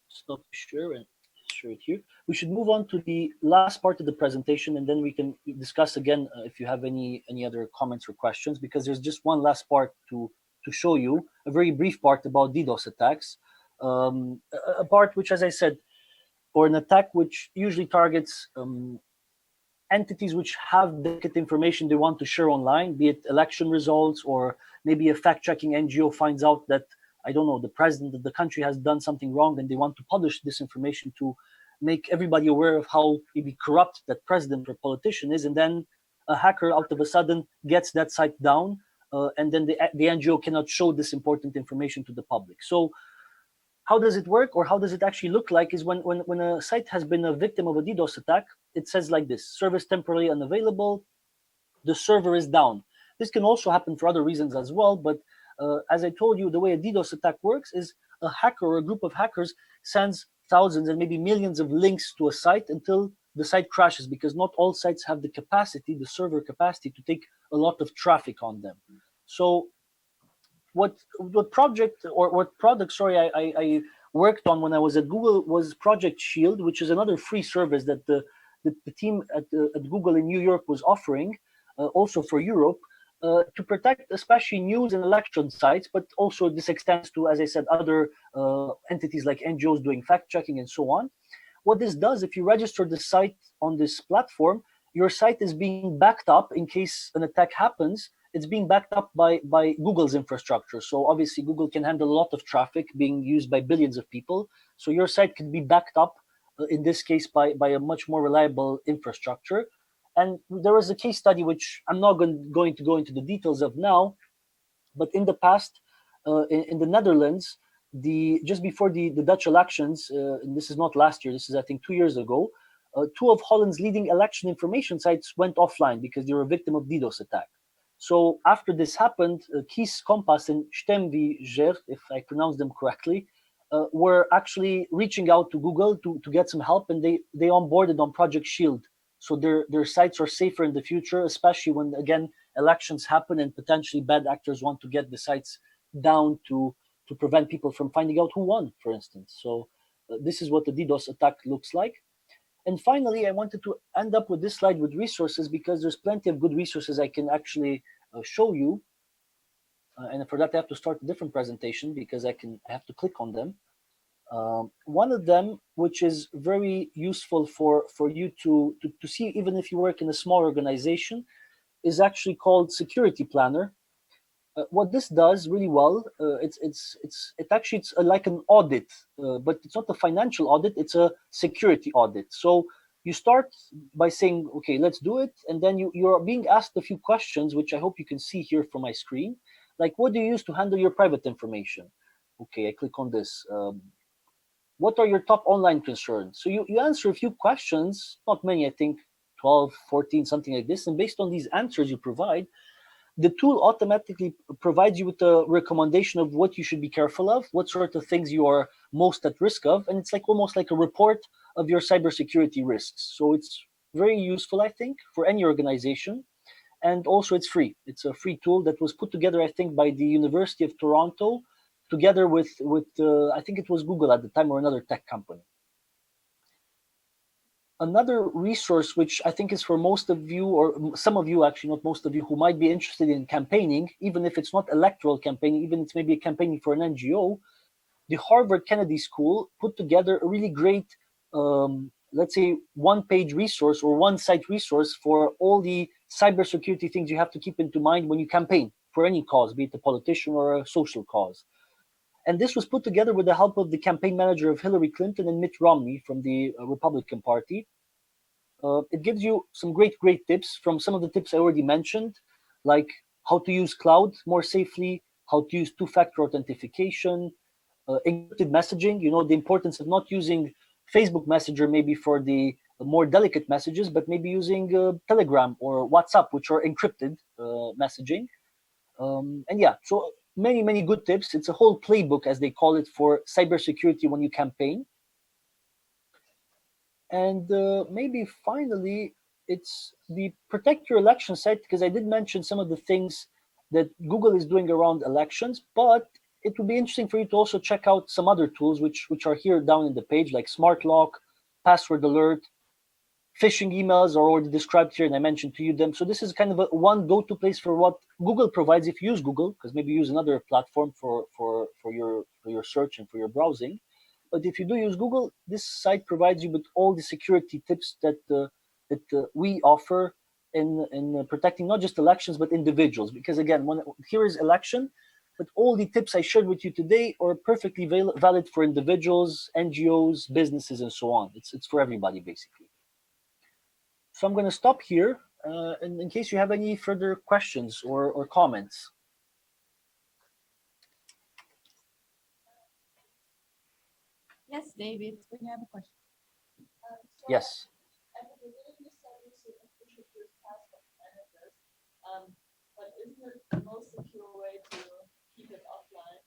stop share and share it here. We should move on to the last part of the presentation, and then we can discuss again if you have any other comments or questions, because there's just one last part to show you, a very brief part about DDoS attacks, a part which, as I said, or an attack which usually targets entities which have delicate information they want to share online, be it election results, or maybe a fact-checking NGO finds out that, I don't know, the president of the country has done something wrong, and they want to publish this information to make everybody aware of how maybe corrupt that president or politician is, and then a hacker out of a sudden gets that site down, and then the NGO cannot show this important information to the public. So how does it work, or how does it actually look like, is when a site has been a victim of a DDoS attack, it says like this: service temporarily unavailable, the server is down. This can also happen for other reasons as well, but as I told you, the way a DDoS attack works is a hacker or a group of hackers sends thousands and maybe millions of links to a site until the site crashes, because not all sites have the capacity, the server capacity, to take a lot of traffic on them. So what project or what product, sorry, I worked on when I was at Google was Project Shield, which is another free service that the team at Google in New York was offering, also for Europe, to protect especially news and election sites, but also this extends to, as I said, other entities like NGOs doing fact checking and so on. What this does, if you register the site on this platform, your site is being backed up in case an attack happens. It's being backed up by Google's infrastructure. So obviously Google can handle a lot of traffic being used by billions of people. So your site can be backed up, in this case, by a much more reliable infrastructure. And there was a case study, which I'm not going to go into the details of now, but in the past, in the Netherlands, just before the Dutch elections, and this is not last year, this is I think 2 years ago, two of Holland's leading election information sites went offline because they were a victim of DDoS attack. So after this happened, Kies Kompas and Stemviger, if I pronounce them correctly, were actually reaching out to Google to get some help, and they onboarded on Project Shield. So their sites are safer in the future, especially when, again, elections happen and potentially bad actors want to get the sites down to prevent people from finding out who won, for instance. So this is what the DDoS attack looks like. And finally, I wanted to end up with this slide with resources, because there's plenty of good resources I can actually show you. And for that, I have to start a different presentation because I have to click on them. One of them, which is very useful for you to see, even if you work in a small organization, is actually called Security Planner. What this does really well, it's like an audit, but it's not a financial audit, it's a security audit. So you start by saying, okay, let's do it, and then you're being asked a few questions, which I hope you can see here from my screen, like, what do you use to handle your private information? Okay, I click on this. What are your top online concerns? So you answer a few questions, not many, I think 12, 14, something like this, and based on these answers you provide, the tool automatically provides you with a recommendation of what you should be careful of, what sort of things you are most at risk of, and it's like almost like a report of your cybersecurity risks. So it's very useful, I think, for any organization, and also it's free. It's a free tool that was put together, I think, by the University of Toronto, together with I think it was Google at the time, or another tech company. Another resource, which I think is for most of you, or some of you actually, not most of you, who might be interested in campaigning, even if it's not electoral campaigning, even if it's maybe a campaigning for an NGO, the Harvard Kennedy School put together a really great, let's say, one-page resource or one-site resource for all the cybersecurity things you have to keep into mind when you campaign for any cause, be it a politician or a social cause. And this was put together with the help of the campaign manager of Hillary Clinton and Mitt Romney from the Republican Party. It gives you some great tips. From some of the tips I already mentioned, like how to use cloud more safely, how to use two-factor authentication, encrypted messaging, the importance of not using Facebook Messenger maybe for the more delicate messages, but maybe using Telegram or WhatsApp, which are encrypted messaging. And yeah, so many good tips. It's a whole playbook, as they call it, for cybersecurity when you campaign. And maybe finally, it's the Protect Your Election site, because I did mention some of the things that Google is doing around elections, but it would be interesting for you to also check out some other tools which are here down in the page, like Smart Lock, Password Alert, phishing emails are already described here, and I mentioned to you them. So this is kind of a one go-to place for what Google provides if you use Google, because maybe you use another platform for your search and for your browsing. But if you do use Google, this site provides you with all the security tips that we offer in protecting not just elections but individuals. Because again, here is election, but all the tips I shared with you today are perfectly valid for individuals, NGOs, businesses, and so on. It's for everybody basically. So I'm going to stop here, and in case you have any further questions or comments.
Yes, David, we have a question.
Yes.
At the beginning, you said you should use password managers, but isn't it the most secure way to keep it offline?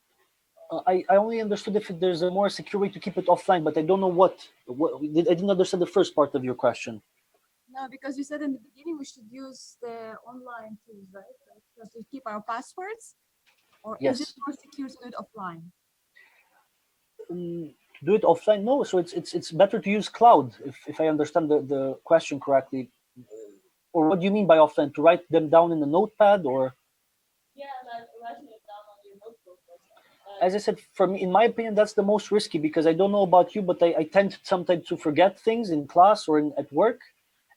I only understood if there's a more secure way to keep it offline, but I don't know what. I didn't understand the first part of your question.
No, because you said in the beginning we should use the online tools, right? Like, to keep our passwords, or is it
Yes.
more secure to do it offline?
To do it offline, no. So it's better to use cloud, if I understand the question correctly. Or what do you mean by offline? To write them down in a notepad, or?
Yeah, like writing it down on your notebook or something.
As I said, for me, in my opinion, that's the most risky, because I don't know about you, but I tend sometimes to forget things in class or at work.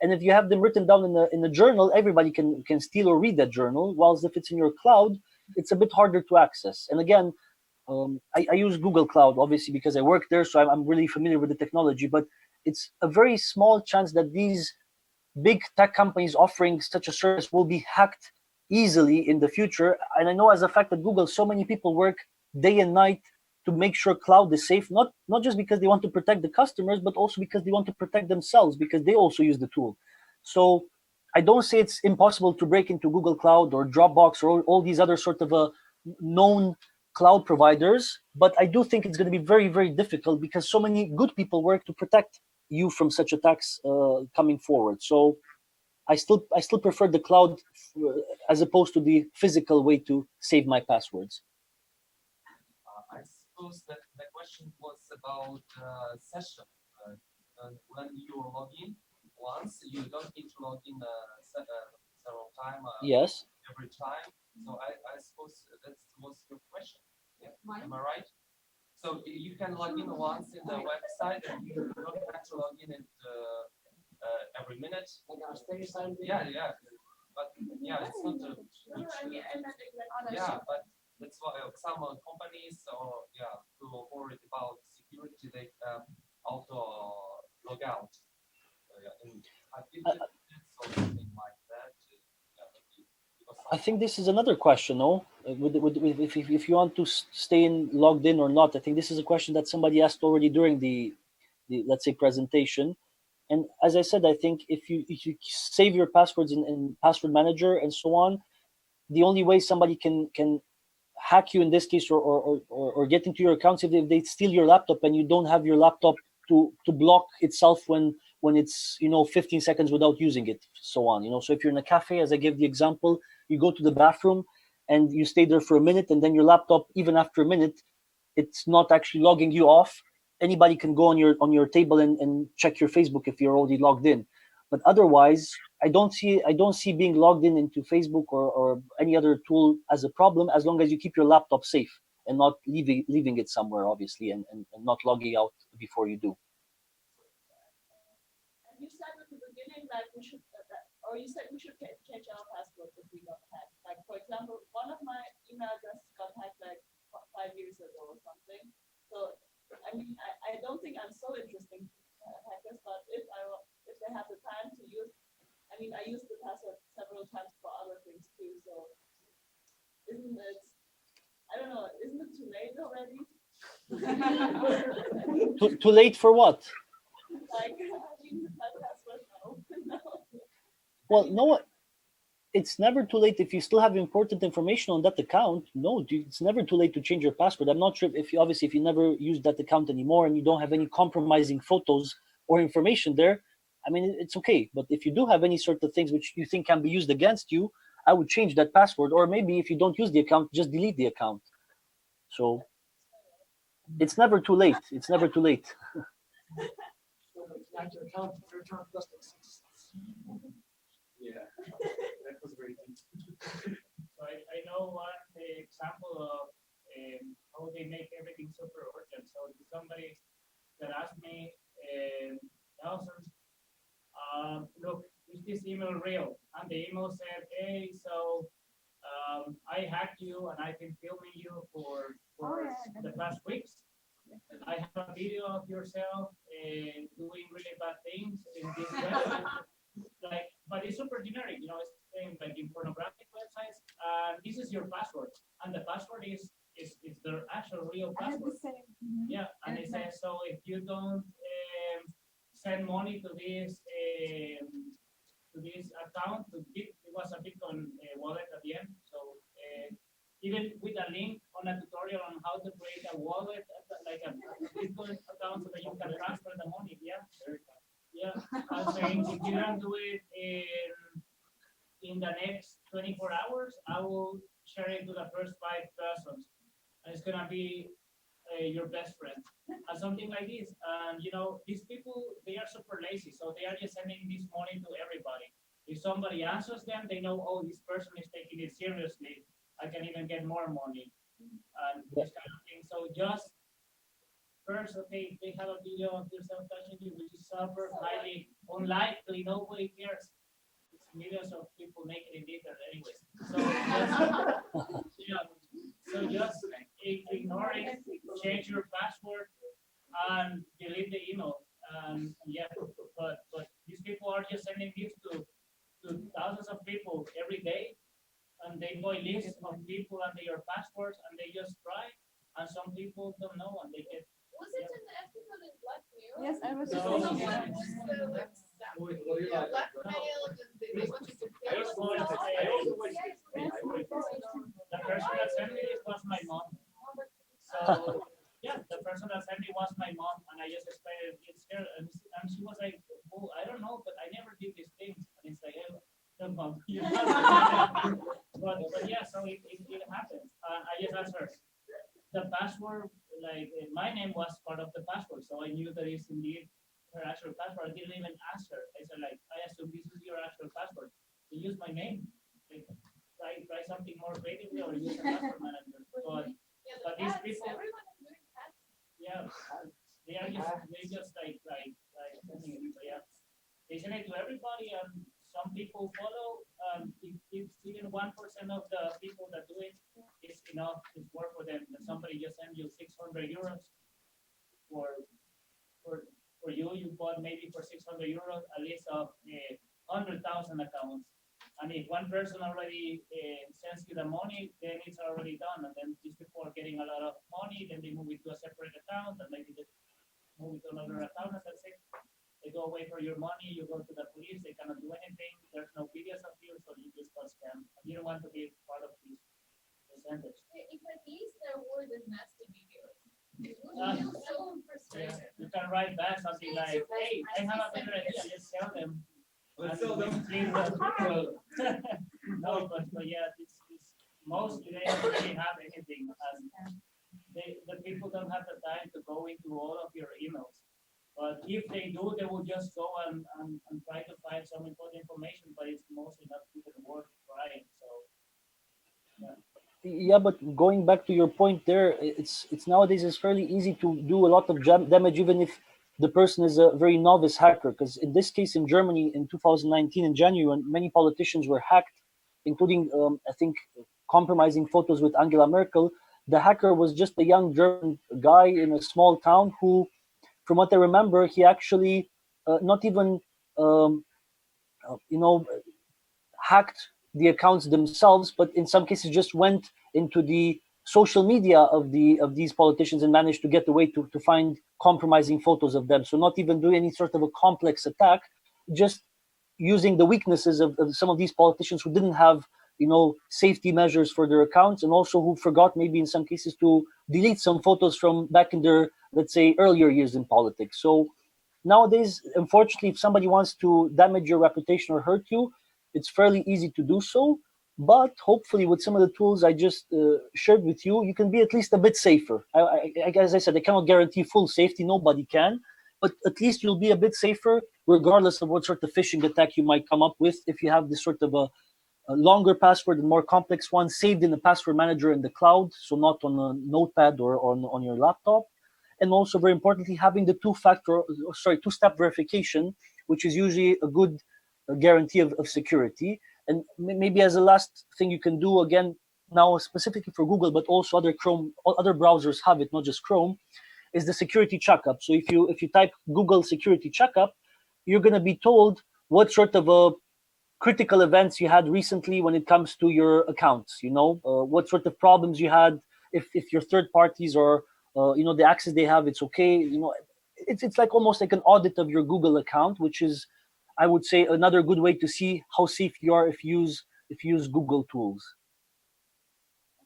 And if you have them written down in a journal, everybody can steal or read that journal. Whilst if it's in your cloud, it's a bit harder to access. And again, I use Google Cloud, obviously, because I work there, so I'm really familiar with the technology. But it's a very small chance that these big tech companies offering such a service will be hacked easily in the future. And I know as a fact that Google, so many people work day and night to make sure cloud is safe, not just because they want to protect the customers, but also because they want to protect themselves, because they also use the tool. So I don't say it's impossible to break into Google Cloud or Dropbox or all these other sort of known cloud providers, but I do think it's going to be very, very difficult, because so many good people work to protect you from such attacks coming forward. So I still prefer the cloud as opposed to the physical way to save my passwords.
I suppose that the question was about session. When you log in once, you don't need to log in several times.
Yes.
Every time. So I suppose that was your question. Yeah. Am I right? So you can log in once in the website, and you don't have to log in every minute. Yeah, yeah. But yeah, it's not a huge. Yeah, but that's why some companies, or who are worried about security, they auto log out. And I think that it's something like that.
I think this is another question, no? If you want to stay logged in or not, I think this is a question that somebody asked already during the let's say presentation. And as I said, I think if you save your passwords in password manager and so on, the only way somebody can hack you in this case, or get into your accounts, if they steal your laptop and you don't have your laptop to block itself when it's 15 seconds without using it, so on. So if you're in a cafe, as I gave the example, you go to the bathroom and you stay there for a minute, and then your laptop, even after a minute, it's not actually logging you off. Anybody can go on your table and check your Facebook if you're already logged in. But otherwise, I don't see being logged in into Facebook or any other tool as a problem, as long as you keep your laptop safe and not leaving it somewhere, obviously, and not logging out before you do.
And you said at the beginning that we should, or you said we should change our passwords if we got hacked. Like, for example, one of my email addresses got hacked like 5 years ago or something. So, I mean, I don't think I'm so interesting to hackers, but if they have the time to use, I mean, I used the password several times for other things too. So, isn't it? I don't know. Isn't it too late already?
Too late for what?
Like, I mean, my passwords are open now.
Well, no, it's never too late if you still have important information on that account. No, it's never too late to change your password. I'm not sure if you never use that account anymore and you don't have any compromising photos or information there, I mean, it's okay. But if you do have any sort of things which you think can be used against you, I would change that password. Or maybe if you don't use the account, just delete the account. So it's never too late. It's never too late.
Your account doesn't exist.
Yeah, that was very deep. So I know one example of how they make everything super urgent. So somebody that asked me, Nelson, look, is this email real? And the email said, hey, so I hacked you and I've been filming you for the past weeks. I have a video of yourself doing really bad things in this website. But it's super generic, it's saying like in pornographic websites. This is your password, and the password is their actual real password. Yeah, and it says, so if you don't send money to this account, it was a Bitcoin wallet at the end. So even with a link
on a tutorial on how to create a wallet, like a Bitcoin account, so that you can transfer the money. Yeah. Yeah. I'm saying if you don't do it in the next 24 hours, I will share it to the first 5 persons, and it's gonna be your best friend, and something like this. And these people, they are super lazy, so they are just sending this money to everybody. If somebody answers them, they know, oh, this person is taking it seriously. I can even get more money, and this kind of thing. So just first, okay, they have a video of yourself touching you, which is super highly unlikely. Nobody cares. It's millions of people naked in the internet, anyways. So just ignore it, change your password, and delete the email. Yeah, but these people are just sending gifts to thousands of people every day, and they buy lists of people and their passwords, and they just try, and some people don't know, and they get.
Was it an episode in Black Mirror?
Yes, I was
No.
just
Someone
saying.
was blackmailed and they wanted to
I
kill
also wanted to say, the person that sent me this was my mom. So yeah, the person that sent me was my mom, and I just explained it's her, and she was like, "Oh, I don't know, but I never did these things." And it's like, "Oh, no, mom." But yeah, so it happens. I just asked her. The password, like my name was part of the password, so I knew that it's indeed her actual password. I didn't even ask her. I said, like, I assume this is your actual password. So use my name. Like, try something more creatively or use a password manager. But these people,
everyone is doing that.
yeah, they just like sending it. So yeah, they send it to everybody, and some people follow. If even 1% of the people that do it is enough, it's work for them. And somebody just send you 600 euros for you bought maybe for 600 euros a list of 100,000 accounts. And if one person already sends you the money, then it's already done. And then these people are getting a lot of money, then they move it to a separate account, and maybe they move it to another account, and that's it. They go away for your money, you go to the police, they cannot do anything, there's no videos of you, so you just got scammed. And you don't want to be part of this percentage.
If at least there were the nasty videos. It would
Ah.
feel so
Yeah.
frustrating.
You can write back something like, hey, I have a better idea, let's sell them.
Let's sell them.
No, but yeah, it's mostly they don't really have anything, and the people don't have the time to go into all of your emails. But if they do, they will just go and try to find some important information, but it's mostly not even worth trying. So yeah.
Yeah, but going back to your point there, it's nowadays it's fairly easy to do a lot of damage, even if the person is a very novice hacker. Because in this case, in Germany in 2019 in January, when many politicians were hacked, including I think compromising photos with Angela Merkel, the hacker was just a young German guy in a small town who, from what I remember, he actually not even you know hacked the accounts themselves, but in some cases just went into the social media of these politicians and managed to get away to find compromising photos of them. So not even doing any sort of a complex attack, just using the weaknesses of some of these politicians who didn't have safety measures for their accounts, and also who forgot maybe in some cases to delete some photos from back in their, let's say, earlier years in politics. So nowadays, unfortunately, if somebody wants to damage your reputation or hurt you, it's fairly easy to do so. But hopefully, with some of the tools I just shared with you, you can be at least a bit safer. As I said, I cannot guarantee full safety. Nobody can. But at least you'll be a bit safer, regardless of what sort of phishing attack you might come up with, if you have this sort of a longer password and more complex one saved in the password manager in the cloud, so not on a notepad or on your laptop. And also, very importantly, having the two-step verification, which is usually a good guarantee of security. And maybe as a last thing you can do, again, now specifically for Google, but also other browsers have it, not just Chrome, is the security checkup. So if you type Google security checkup, you're going to be told what sort of critical events you had recently when it comes to your accounts. What sort of problems you had, if your third parties or the access they have, it's okay. It's like almost like an audit of your Google account, which is, I would say, another good way to see how safe you are if you use Google tools.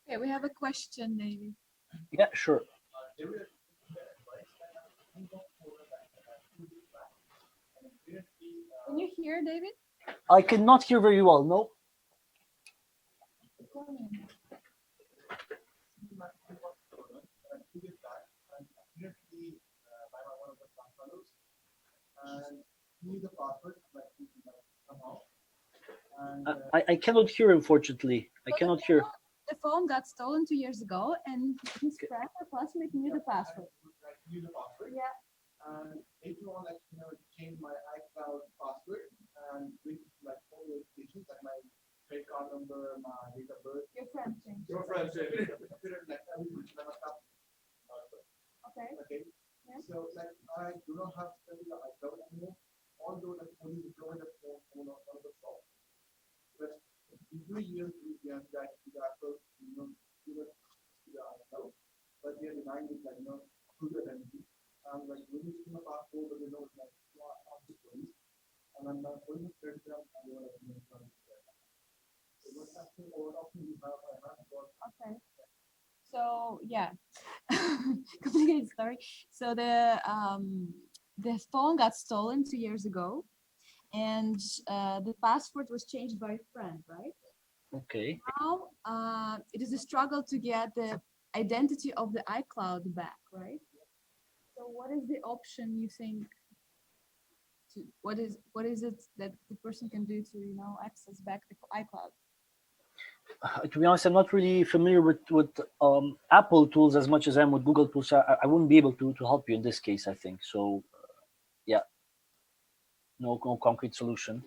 Okay, we have a question, David.
Yeah, sure.
Can you hear, David?
I cannot hear very well. No. I cannot hear, unfortunately. I cannot hear.
The phone got stolen 2 years ago, and his friend or classmate knew the password. Yeah.
And if you want, like, change my iCloud password and with like all the verifications, like my credit card number, my date of birth.
Your friend changed.
Your friend changed. Like everything,
Okay.
Okay.
Yeah.
So like I do not have cellular iCloud anymore, although like only deployed the phone on the shop. But every year we have that the Apple, give it to the iCloud, but they are denying it like through the identity. Like when you see my passport, but they know it's like after police, and I'm not going to credit them and they are like so what's happening or option we have I have got.
Okay. So yeah, complicated story. So the phone got stolen 2 years ago, and the password was changed by a friend, right?
Okay.
Now it is a struggle to get the identity of the iCloud back, right? So what is the option you think? What is it that the person can do to access back the iCloud?
To be honest, I'm not really familiar with Apple tools as much as I am with Google tools. I wouldn't be able to help you in this case, I think. So, yeah, no concrete solution.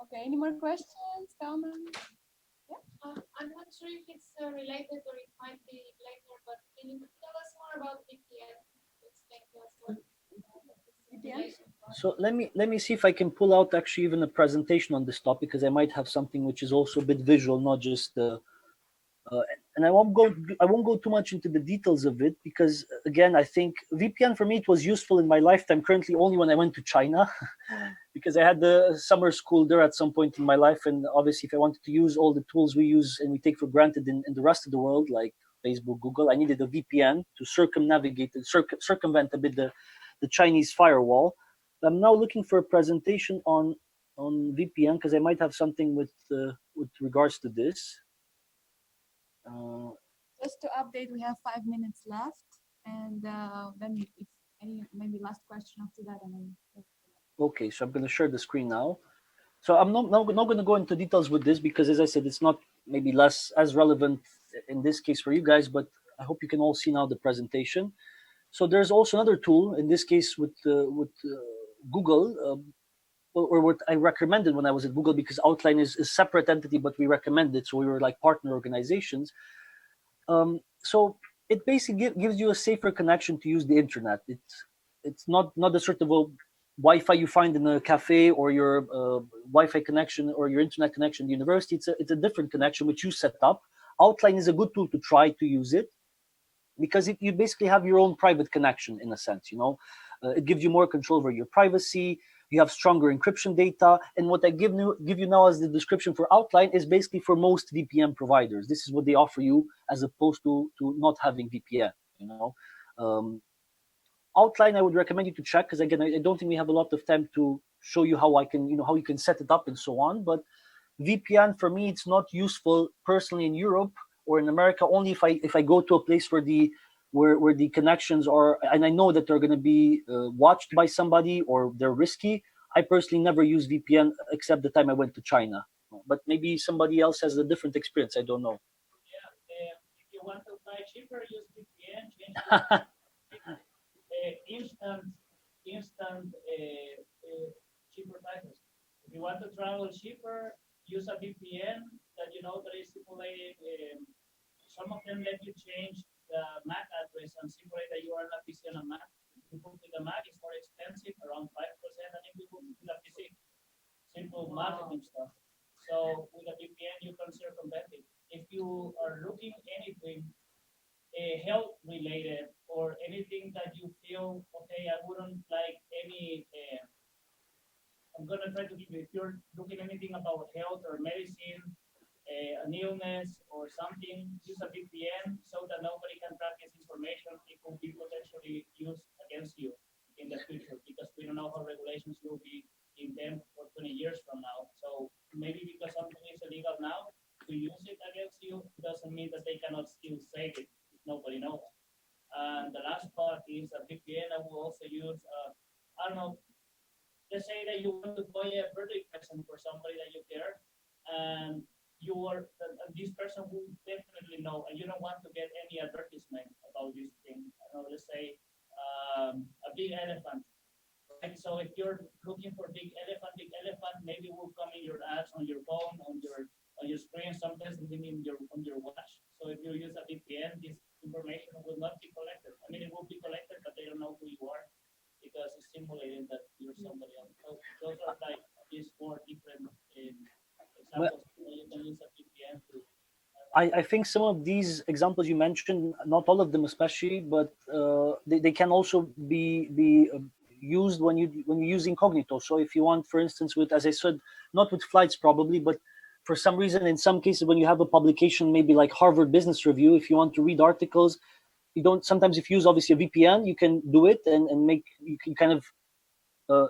Okay, any more questions, comments?
I'm not sure if it's related or it might be later, but can you tell us more about VPN? Explain to us what
VPN?
So let me see if I can pull out actually even a presentation on this topic, because I might have something which is also a bit visual, not just and I won't go too much into the details of it, because again, I think VPN for me, it was useful in my lifetime currently only when I went to China because I had the summer school there at some point in my life, and obviously if I wanted to use all the tools we use and we take for granted in the rest of the world, like Facebook, Google, I needed a VPN to circumvent a bit the Chinese firewall. I'm now looking for a presentation on VPN, because I might have something with regards to this.
Just to update, we have 5 minutes left, and then if any maybe last question after that, and then.
Okay, so I'm going to share the screen now. So I'm not going to go into details with this, because, as I said, it's not maybe less as relevant in this case for you guys, but I hope you can all see now the presentation. So there's also another tool, in this case with Google, or what I recommended when I was at Google, because Outline is a separate entity, but we recommended it, so we were like partner organizations. So it basically gives you a safer connection to use the internet. It's not the sort of a Wi-Fi you find in a cafe, or your Wi-Fi connection or your internet connection at university. It's a different connection which you set up. Outline is a good tool to try to use it, because you basically have your own private connection in a sense. It gives you more control over your privacy. You have stronger encryption data, and what I give you now as the description for Outline is basically for most VPN providers. This is what they offer you, as opposed to not having VPN. Outline, I would recommend you to check, because again, I don't think we have a lot of time to show you how how you can set it up and so on. But VPN for me, it's not useful personally in Europe or in America, only if I go to a place where the connections are, and I know that they're going to be watched by somebody or they're risky. I personally never use VPN except the time I went to China. But maybe somebody else has a different experience. I don't know.
Yeah, if you want to buy cheaper, use VPN. Change instant cheaper prices. If you want to travel cheaper, use a VPN that that is simulated. Some of them let you change the MAC address and simulate that you are not PC on a Mac. If you book with a Mac, it's more expensive, around 5%, and if you book with a PC, simple marketing stuff. So with a VPN, you can circumvent it. If you are looking anything health related or anything that you feel, okay, I wouldn't like any I'm gonna try to give you, if you're looking anything about health or medicine, an illness or something, use a VPN so that nobody can track this information. It will be potentially used against you in the future because we don't know how regulations will be in them for 20 years from now. So maybe because something is illegal now, to use it against you doesn't mean that they cannot still save it if nobody knows. And the last part is a VPN. I will also use, I don't know, let's say that you want to buy a birthday present for somebody that you care, and this person will definitely know, and you don't want to get any advertisement about this thing. I know, let's say a big elephant. Right? So if you're looking for big elephant, maybe will come in your ads on your phone, on your screen, sometimes even on your watch. So if you use a VPN, this information will not be collected. I mean, it will be collected, but they don't know who you are because it's simulating that you're somebody else. So those are like these four different examples. You can use a VPN to.
I think some of these examples you mentioned, not all of them especially, but they can also be used when you use Incognito. So if you want, for instance, with, as I said, not with flights probably, but for some reason, in some cases, when you have a publication, maybe like Harvard Business Review, if you want to read articles, you don't. Sometimes if you use obviously a VPN, you can do it and make you can kind of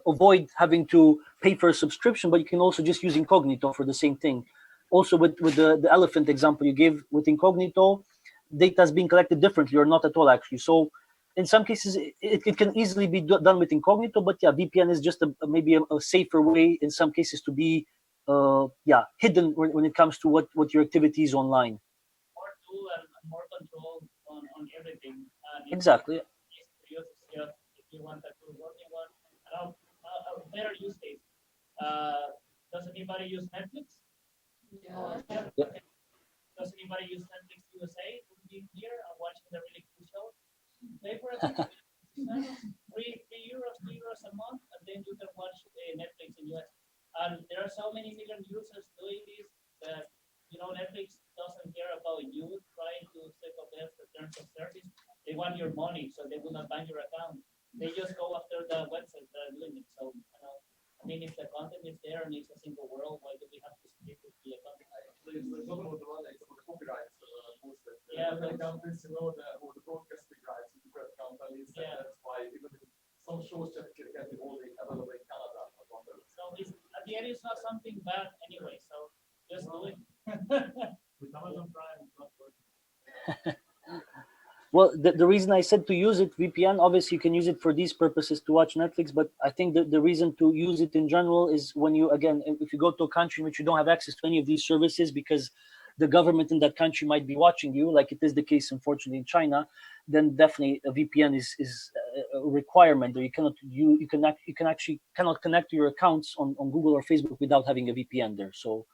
avoid having to pay for a subscription, but you can also just use Incognito for the same thing. Also, with the elephant example you gave with Incognito, data is being collected differently or not at all, actually. So in some cases, it can easily be done with Incognito, but yeah, VPN is just maybe a safer way in some cases to be hidden when it comes to what your activity is online.
More tool and more control on everything. And
Exactly.
If you want a good working one, a better use case. Does anybody use Netflix?
Yeah.
Yeah.
Does anybody use Netflix USA? Being here and watching the really cool shows? Pay for it. €3 a month, and then you can watch Netflix in US. And there are so many million users doing this that Netflix doesn't care about you trying to set up their terms of service. They want your money, so they will not ban your account. They just go after the websites that are doing it. So I mean, if the content is there and it's a single world, why do we have to split it via content?
It's not about the one, it's about the copyrights mostly.
Yeah,
many countries, the broadcasting rights to different companies, and that's why even some shows just get only available in Canada.
So at the end, it's not something bad anyway. So just do it. With Amazon Prime, it's not working.
Well, the reason I said to use it, VPN, obviously you can use it for these purposes to watch Netflix, but I think the reason to use it in general is when you, again, if you go to a country in which you don't have access to any of these services because the government in that country might be watching you, like it is the case, unfortunately, in China, then definitely a VPN is a requirement, or you can actually cannot connect to your accounts on Google or Facebook without having a VPN there. So,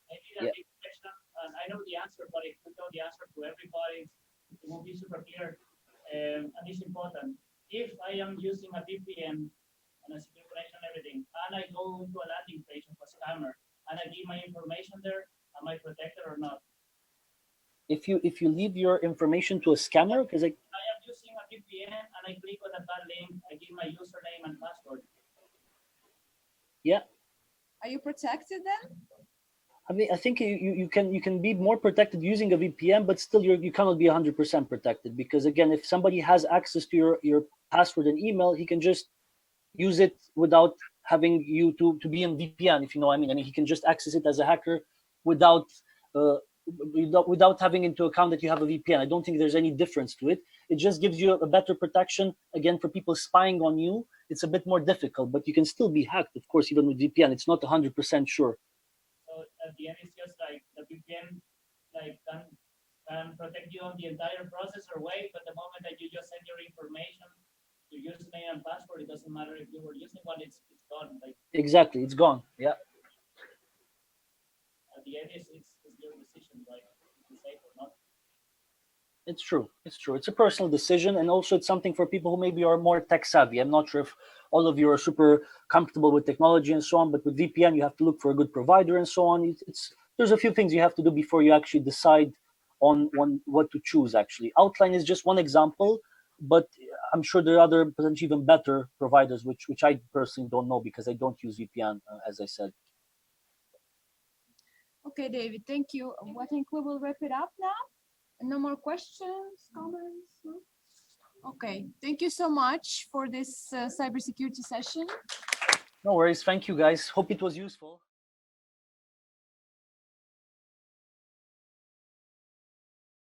maybe that big question, and I know the answer, but if we know the answer to everybody, it will be super clear, and it's important. If I am using a VPN and a secure connection and everything, and I go into a landing page of a scammer, and I give my information there, am I protected or not?
If you leave your information to a scammer, because
I am using a VPN and I click on a bad link, I give my username and password.
Yeah.
Are you protected then?
I mean, I think you can be more protected using a VPN, but still you cannot be 100% protected because, again, if somebody has access to your password and email, he can just use it without having you to be in VPN, if you know what I mean. I mean, he can just access it as a hacker without having into account that you have a VPN. I don't think there's any difference to it. It just gives you a better protection. Again, for people spying on you, it's a bit more difficult, but you can still be hacked, of course, even with VPN. It's not 100% sure.
So at the end, it's just like the VPN can protect you on the entire process or way, but the moment that you just send your information, your username and password, it doesn't matter if you were using one, it's gone. Like
exactly, it's gone. Yeah.
At the end, it's your decision, right? To be safe or not.
It's true. It's true. It's a personal decision, and also it's something for people who maybe are more tech savvy. I'm not sure if all of you are super comfortable with technology and so on, but with VPN, you have to look for a good provider and so on. There's a few things you have to do before you actually decide on what to choose. Actually, Outline is just one example. but I'm sure there are other potentially even better providers, which I personally don't know because I don't use VPN, as I said.
Okay, David, thank you. I think we will wrap it up now. No more questions, comments? No? Okay, thank you so much for this cybersecurity session.
No worries. Thank you, guys. Hope it was useful.